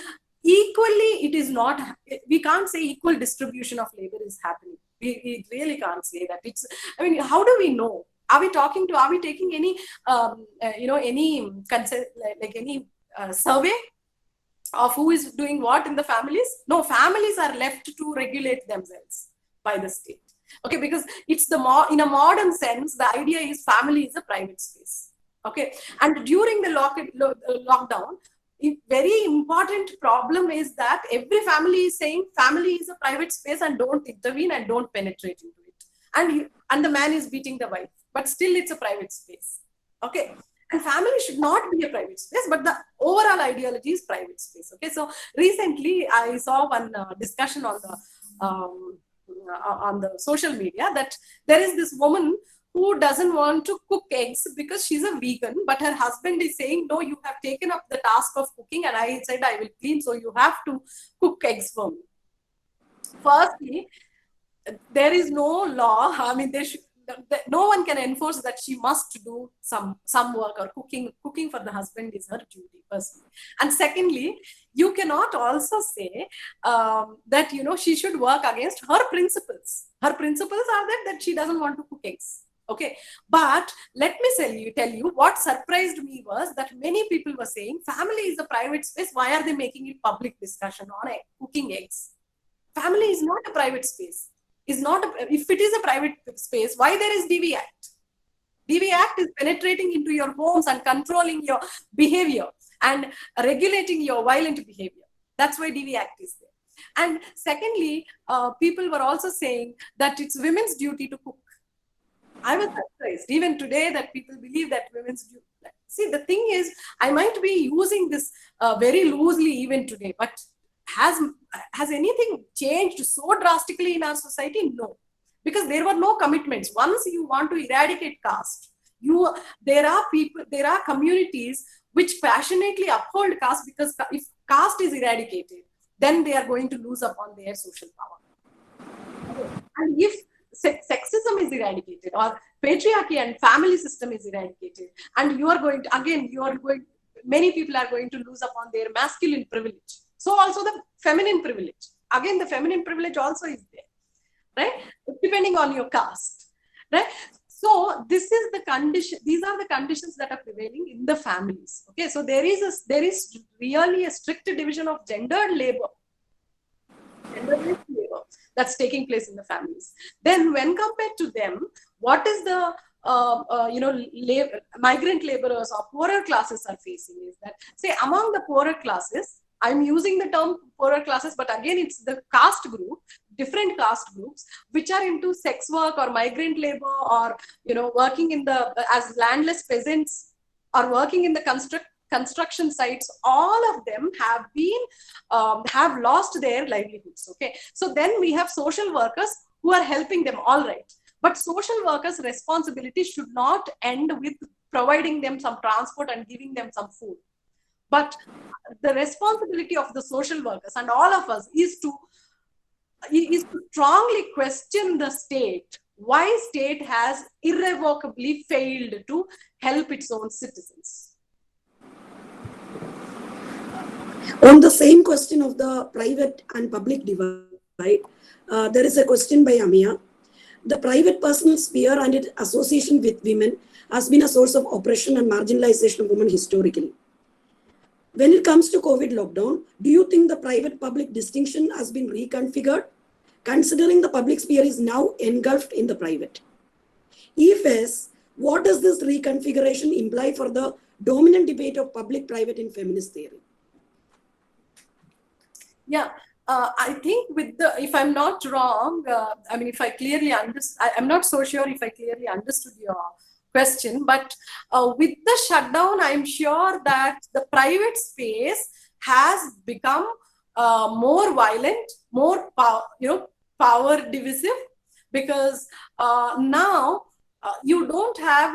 equally, it is not, we can't say equal distribution of labor is happening. We really can't say that. How do we know? Are we taking any, any consent, like any survey of who is doing what in the families? No, families are left to regulate themselves by the state. Okay, because it's in a modern sense, the idea is family is a private space. Okay, and during the lockdown, a very important problem is that every family is saying family is a private space and don't intervene and don't penetrate into it. And the man is beating the wife, but still it's a private space. Okay. And family should not be a private space, but the overall ideology is private space. Okay. So recently I saw one discussion on the social media that there is this woman who doesn't want to cook eggs because she's a vegan, but her husband is saying, no, you have taken up the task of cooking and I said I will clean, so you have to cook eggs for me. Firstly, there is no law. I mean, no one can enforce that she must do some work, or cooking for the husband is her duty personally. And secondly, you cannot also say that she should work against her principles. Her principles are that she doesn't want to cook eggs. Okay, but let me tell you what surprised me was that many people were saying family is a private space. Why are they making it public discussion on cooking eggs? Family is not a private space. If it is a private space, why there is DV Act? DV Act is penetrating into your homes and controlling your behavior and regulating your violent behavior. That's why DV Act is there. And secondly, people were also saying that it's women's duty to cook. I was surprised even today that people believe that women's duty. See, the thing is, I might be using this very loosely even today, but has anything changed so drastically in our society? No, because there were no commitments. Once you want to eradicate caste, there are communities which passionately uphold caste, because if caste is eradicated, then they are going to lose upon their social power. And if sexism is eradicated, or patriarchy and family system is eradicated, and many people are going to lose upon their masculine privilege. So also the feminine privilege. Again, the feminine privilege also is there, right? Depending on your caste, right? So this is the condition. These are the conditions that are prevailing in the families. Okay, so there is really a strict division of gendered labor that's taking place in the families. Then, when compared to them, what is the migrant laborers or poorer classes are facing is that, say, among the poorer classes, I'm using the term poorer classes, but again, it's the caste group, different caste groups, which are into sex work or migrant labor, or, working as landless peasants, or working in the construction sites. All of them have lost their livelihoods. Okay. So then we have social workers who are helping them, all right. But social workers' responsibility should not end with providing them some transport and giving them some food. But the responsibility of the social workers and all of us is to strongly question the state, why state has irrevocably failed to help its own citizens. On the same question of the private and public divide, there is a question by Amia. The private personal sphere and its association with women has been a source of oppression and marginalization of women historically. When it comes to COVID lockdown, do you think the private-public distinction has been reconfigured, considering the public sphere is now engulfed in the private? If yes, what does this reconfiguration imply for the dominant debate of public-private in feminist theory? Yeah, I think if I'm not wrong, if I clearly understand, I'm not so sure if I clearly understood your question, but with the shutdown, I'm sure that the private space has become more violent, more power divisive, because now you don't have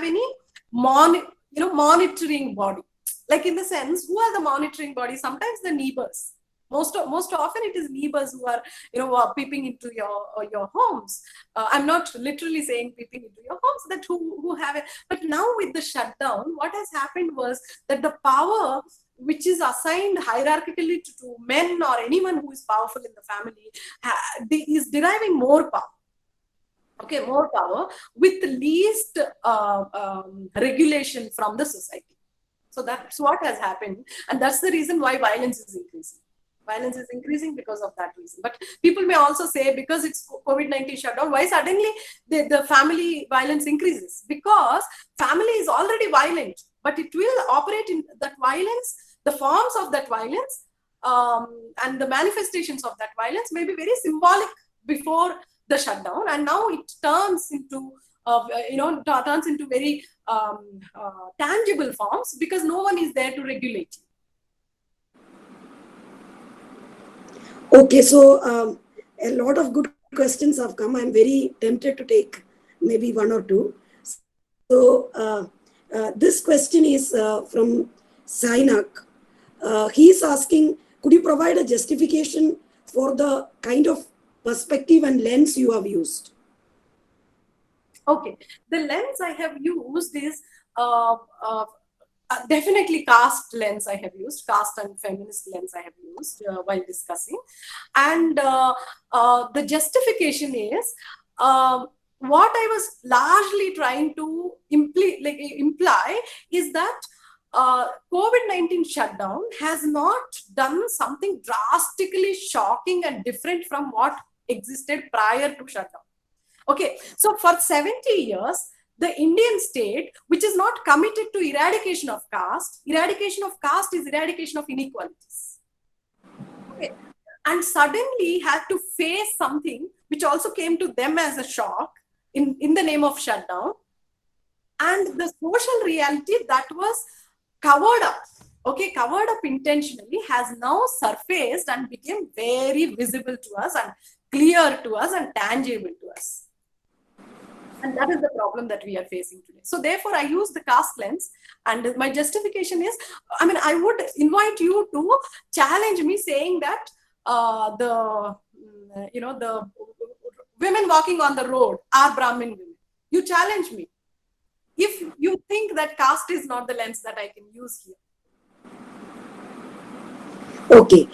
any monitoring body. Like in the sense, who are the monitoring bodies? Sometimes the neighbors. Most often it is neighbors who are, who are peeping into your homes. I'm not literally saying peeping into your homes, that who have it. But now with the shutdown, what has happened was that the power which is assigned hierarchically to men or anyone who is powerful in the family is deriving more power. Okay, more power with the least regulation from the society. So that's what has happened, and that's the reason why violence is increasing. Violence is increasing because of that reason. But people may also say, because it's COVID-19 shutdown, why suddenly the family violence increases? Because family is already violent, but it will operate in that violence, the forms of that violence, and the manifestations of that violence may be very symbolic before the shutdown, and now it turns into turns into very tangible forms because no one is there to regulate you. Okay, so a lot of good questions have come. I'm very tempted to take maybe one or two. So this question is from Sainak. He's asking, could you provide a justification for the kind of perspective and lens you have used? Okay, the lens I have used is definitely caste lens I have used, caste and feminist lens I have used while discussing. And the justification is what I was largely trying to imply is that COVID-19 shutdown has not done something drastically shocking and different from what existed prior to shutdown. Okay, so for 70 years, the Indian state, which is not committed to eradication of caste is eradication of inequalities. Okay, and suddenly had to face something which also came to them as a shock in the name of shutdown, and the social reality that was covered up, covered up intentionally, has now surfaced and became very visible to us and clear to us and tangible to us. And that is the problem that we are facing today. So therefore, I use the caste lens, and my justification is, I would invite you to challenge me saying that the women walking on the road are Brahmin women. You challenge me if you think that caste is not the lens that I can use here. Okay,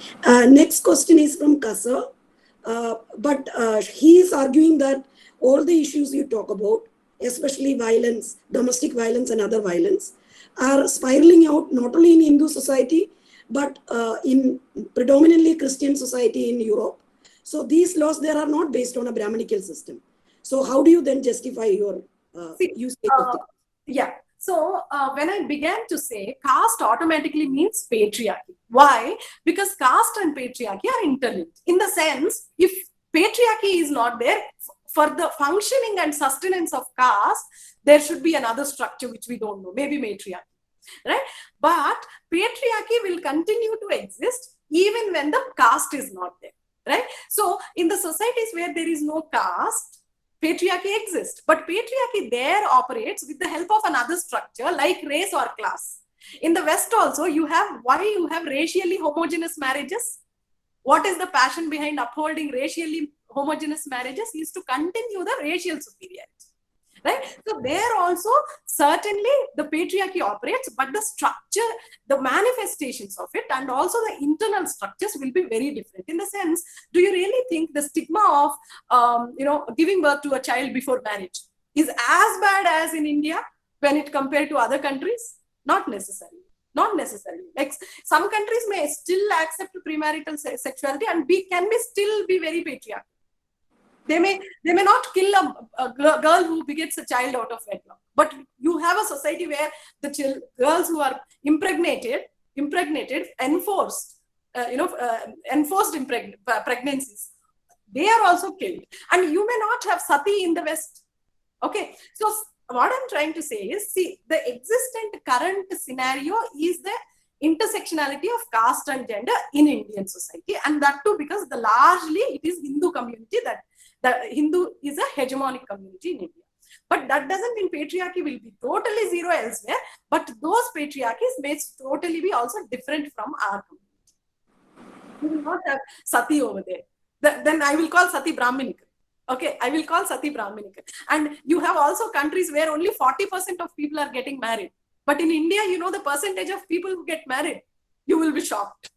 next question is from Kasa, but he is arguing that all the issues you talk about, especially violence, domestic violence and other violence, are spiraling out not only in Hindu society, but in predominantly Christian society in Europe. So these laws there are not based on a Brahminical system. So how do you then justify your use of the... Yeah. So when I began to say caste automatically means patriarchy. Why? Because caste and patriarchy are interlinked. In the sense, if patriarchy is not there, for the functioning and sustenance of caste, there should be another structure which we don't know, maybe matriarchy, right? But patriarchy will continue to exist even when the caste is not there, right? So in the societies where there is no caste, patriarchy exists, but patriarchy there operates with the help of another structure like race or class. In the West also, you have racially homogeneous marriages. What is the passion behind upholding racially homogeneous marriages? Is to continue the racial superiority, right? So there also certainly the patriarchy operates, but the structure, the manifestations of it, and also the internal structures will be very different. In the sense, do you really think the stigma of giving birth to a child before marriage is as bad as in India when it compared to other countries? Not necessarily. Not necessarily. Like some countries may still accept premarital sexuality and can still be very patriarchal. They may not kill a girl who begets a child out of wedlock, but you have a society where the girls who are impregnated, enforced pregnancies, they are also killed. And you may not have sati in the West. Okay, so what I'm trying to say is, see, the existent current scenario is the intersectionality of caste and gender in Indian society, and that too because largely it is Hindu community, that the Hindu is a hegemonic community in India. But that doesn't mean patriarchy will be totally zero elsewhere, but those patriarchies may totally be also different from our community. We will not have sati over there. Then I will call sati Brahminica. Okay, I will call sati Brahminica. And you have also countries where only 40% of people are getting married. But in India, you know the percentage of people who get married. You will be shocked.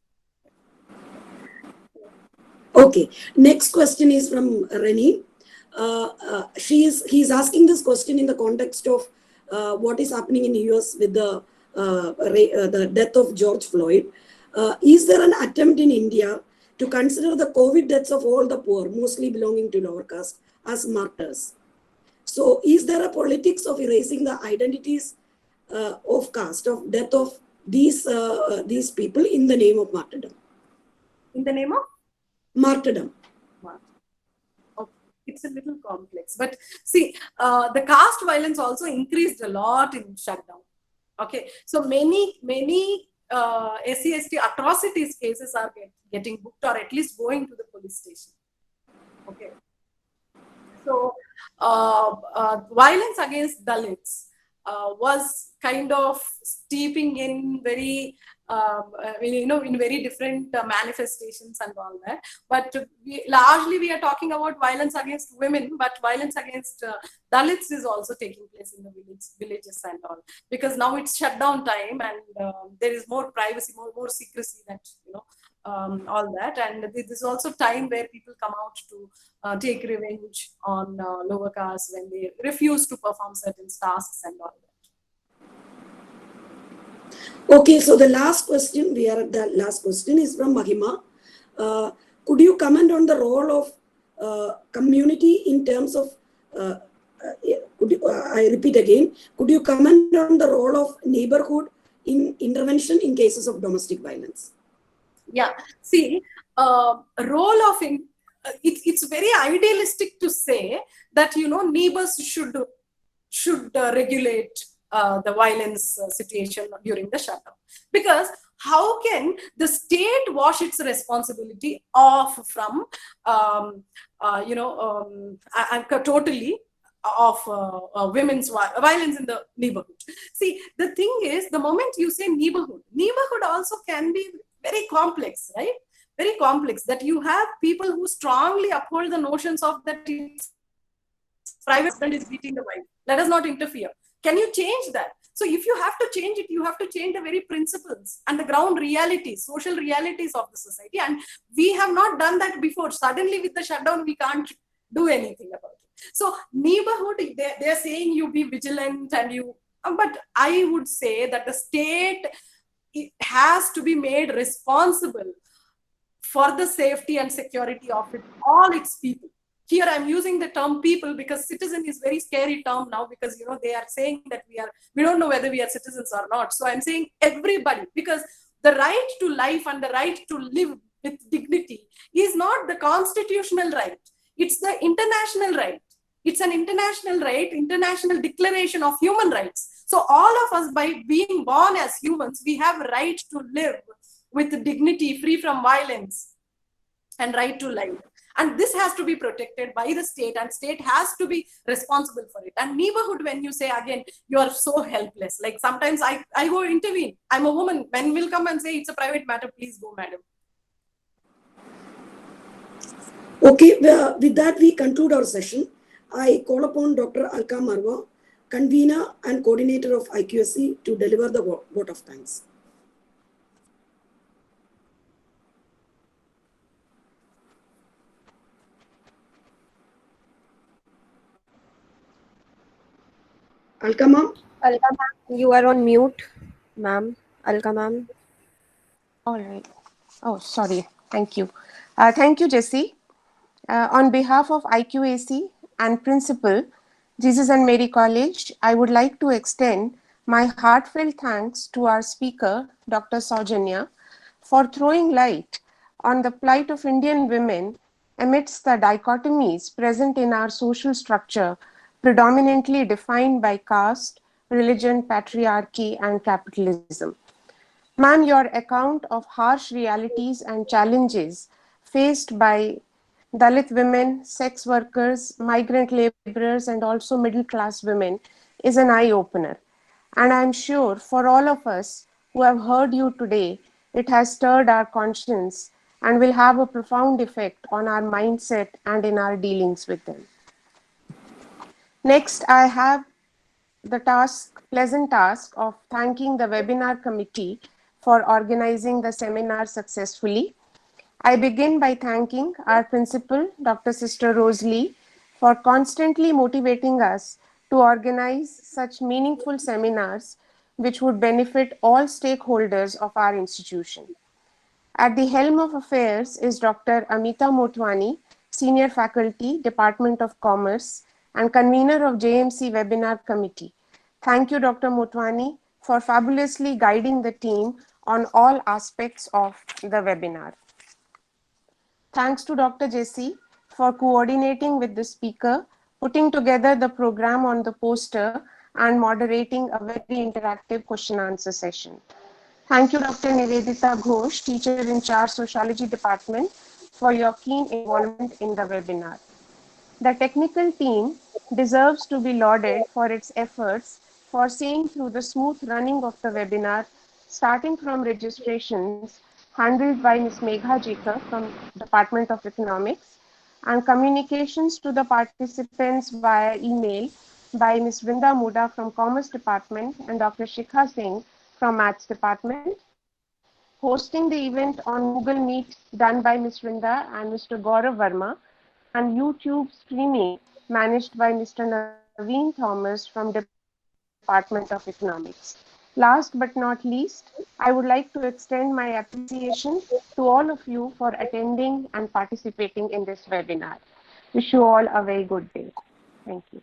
Okay, next question is from Reni. He's asking this question in the context of what is happening in the US with the death of George Floyd. Is there an attempt in India to consider the COVID deaths of all the poor, mostly belonging to lower caste, as martyrs? So is there a politics of erasing the identities of caste, of death of these people in the name of martyrdom? In the name of? Martyrdom. Okay. It's a little complex, but see, the caste violence also increased a lot in shutdown. Okay, so many SC/ST atrocities cases are getting booked or at least going to the police station. Okay, so violence against Dalits was kind of steeping in very in very different manifestations and all that. But largely we are talking about violence against women, but violence against Dalits is also taking place in the villages and all, because now it's shutdown time and there is more privacy, more secrecy, that all that. And this is also time where people come out to take revenge on lower castes when they refuse to perform certain tasks and all that. Okay, so the last question, we are at the last question, is from Mahima. Could you comment on the role of community in terms of, I repeat again, could you comment on the role of neighborhood in intervention in cases of domestic violence? Yeah, see, role of, it's very idealistic to say that, neighbors should regulate the violence situation during the shutdown, because how can the state wash its responsibility off from totally of women's violence in the neighborhood? See, the thing is, the moment you say neighborhood also can be very complex, right? Very complex, that you have people who strongly uphold the notions of that private husband is beating the wife, let us not interfere. Can you change that? So if you have to change it, you have to change the very principles and the ground realities, social realities of the society. And we have not done that before. Suddenly with the shutdown, we can't do anything about it. So neighborhood, they're saying you be vigilant and you, but I would say that the state, it has to be made responsible for the safety and security of all its people. Here I'm using the term people because citizen is very scary term now, because they are saying that we don't know whether we are citizens or not. So I'm saying everybody, because the right to life and the right to live with dignity is not the constitutional right. It's the international right. It's an international right, international declaration of human rights. So all of us, by being born as humans, we have right to live with dignity, free from violence, and right to life. And this has to be protected by the state, and state has to be responsible for it. And neighborhood, when you say, again, you are so helpless. Like sometimes I go intervene. I'm a woman. Men will come and say, it's a private matter. Please go, madam. Okay, with that, we conclude our session. I call upon Dr. Alka Marwa, convener and coordinator of IQAC, to deliver the vote of thanks. Alka ma'am? Alka ma'am, you are on mute, ma'am. Alka ma'am. All right. Oh, sorry. Thank you. Thank you, Jessie. On behalf of IQAC and principal, Jesus and Mary College, I would like to extend my heartfelt thanks to our speaker, Dr. Saujanya, for throwing light on the plight of Indian women amidst the dichotomies present in our social structure, predominantly defined by caste, religion, patriarchy, and capitalism. Ma'am, your account of harsh realities and challenges faced by Dalit women, sex workers, migrant laborers, and also middle class women is an eye opener. And I'm sure for all of us who have heard you today, it has stirred our conscience and will have a profound effect on our mindset and in our dealings with them. Next, I have the pleasant task of thanking the webinar committee for organizing the seminar successfully. I begin by thanking our principal, Dr. Sister Rose Lee, for constantly motivating us to organize such meaningful seminars which would benefit all stakeholders of our institution. At the helm of affairs is Dr. Amita Motwani, Senior Faculty, Department of Commerce, and convener of JMC Webinar Committee. Thank you, Dr. Motwani, for fabulously guiding the team on all aspects of the webinar. Thanks to Dr. Jesse for coordinating with the speaker, putting together the program on the poster, and moderating a very interactive question answer session. Thank you, Dr. Nivedita Ghosh, teacher in charge Sociology Department, for your keen involvement in the webinar. The technical team deserves to be lauded for its efforts for seeing through the smooth running of the webinar, starting from registrations handled by Ms. Megha Jika from Department of Economics and communications to the participants via email by Ms. Vrinda Muda from Commerce Department and Dr. Shikha Singh from Maths Department. Hosting the event on Google Meet done by Ms. Vrinda and Mr. Gaurav Verma, and YouTube streaming managed by Mr. Naveen Thomas from Department of Economics. Last but not least, I would like to extend my appreciation to all of you for attending and participating in this webinar. Wish you all a very good day. Thank you.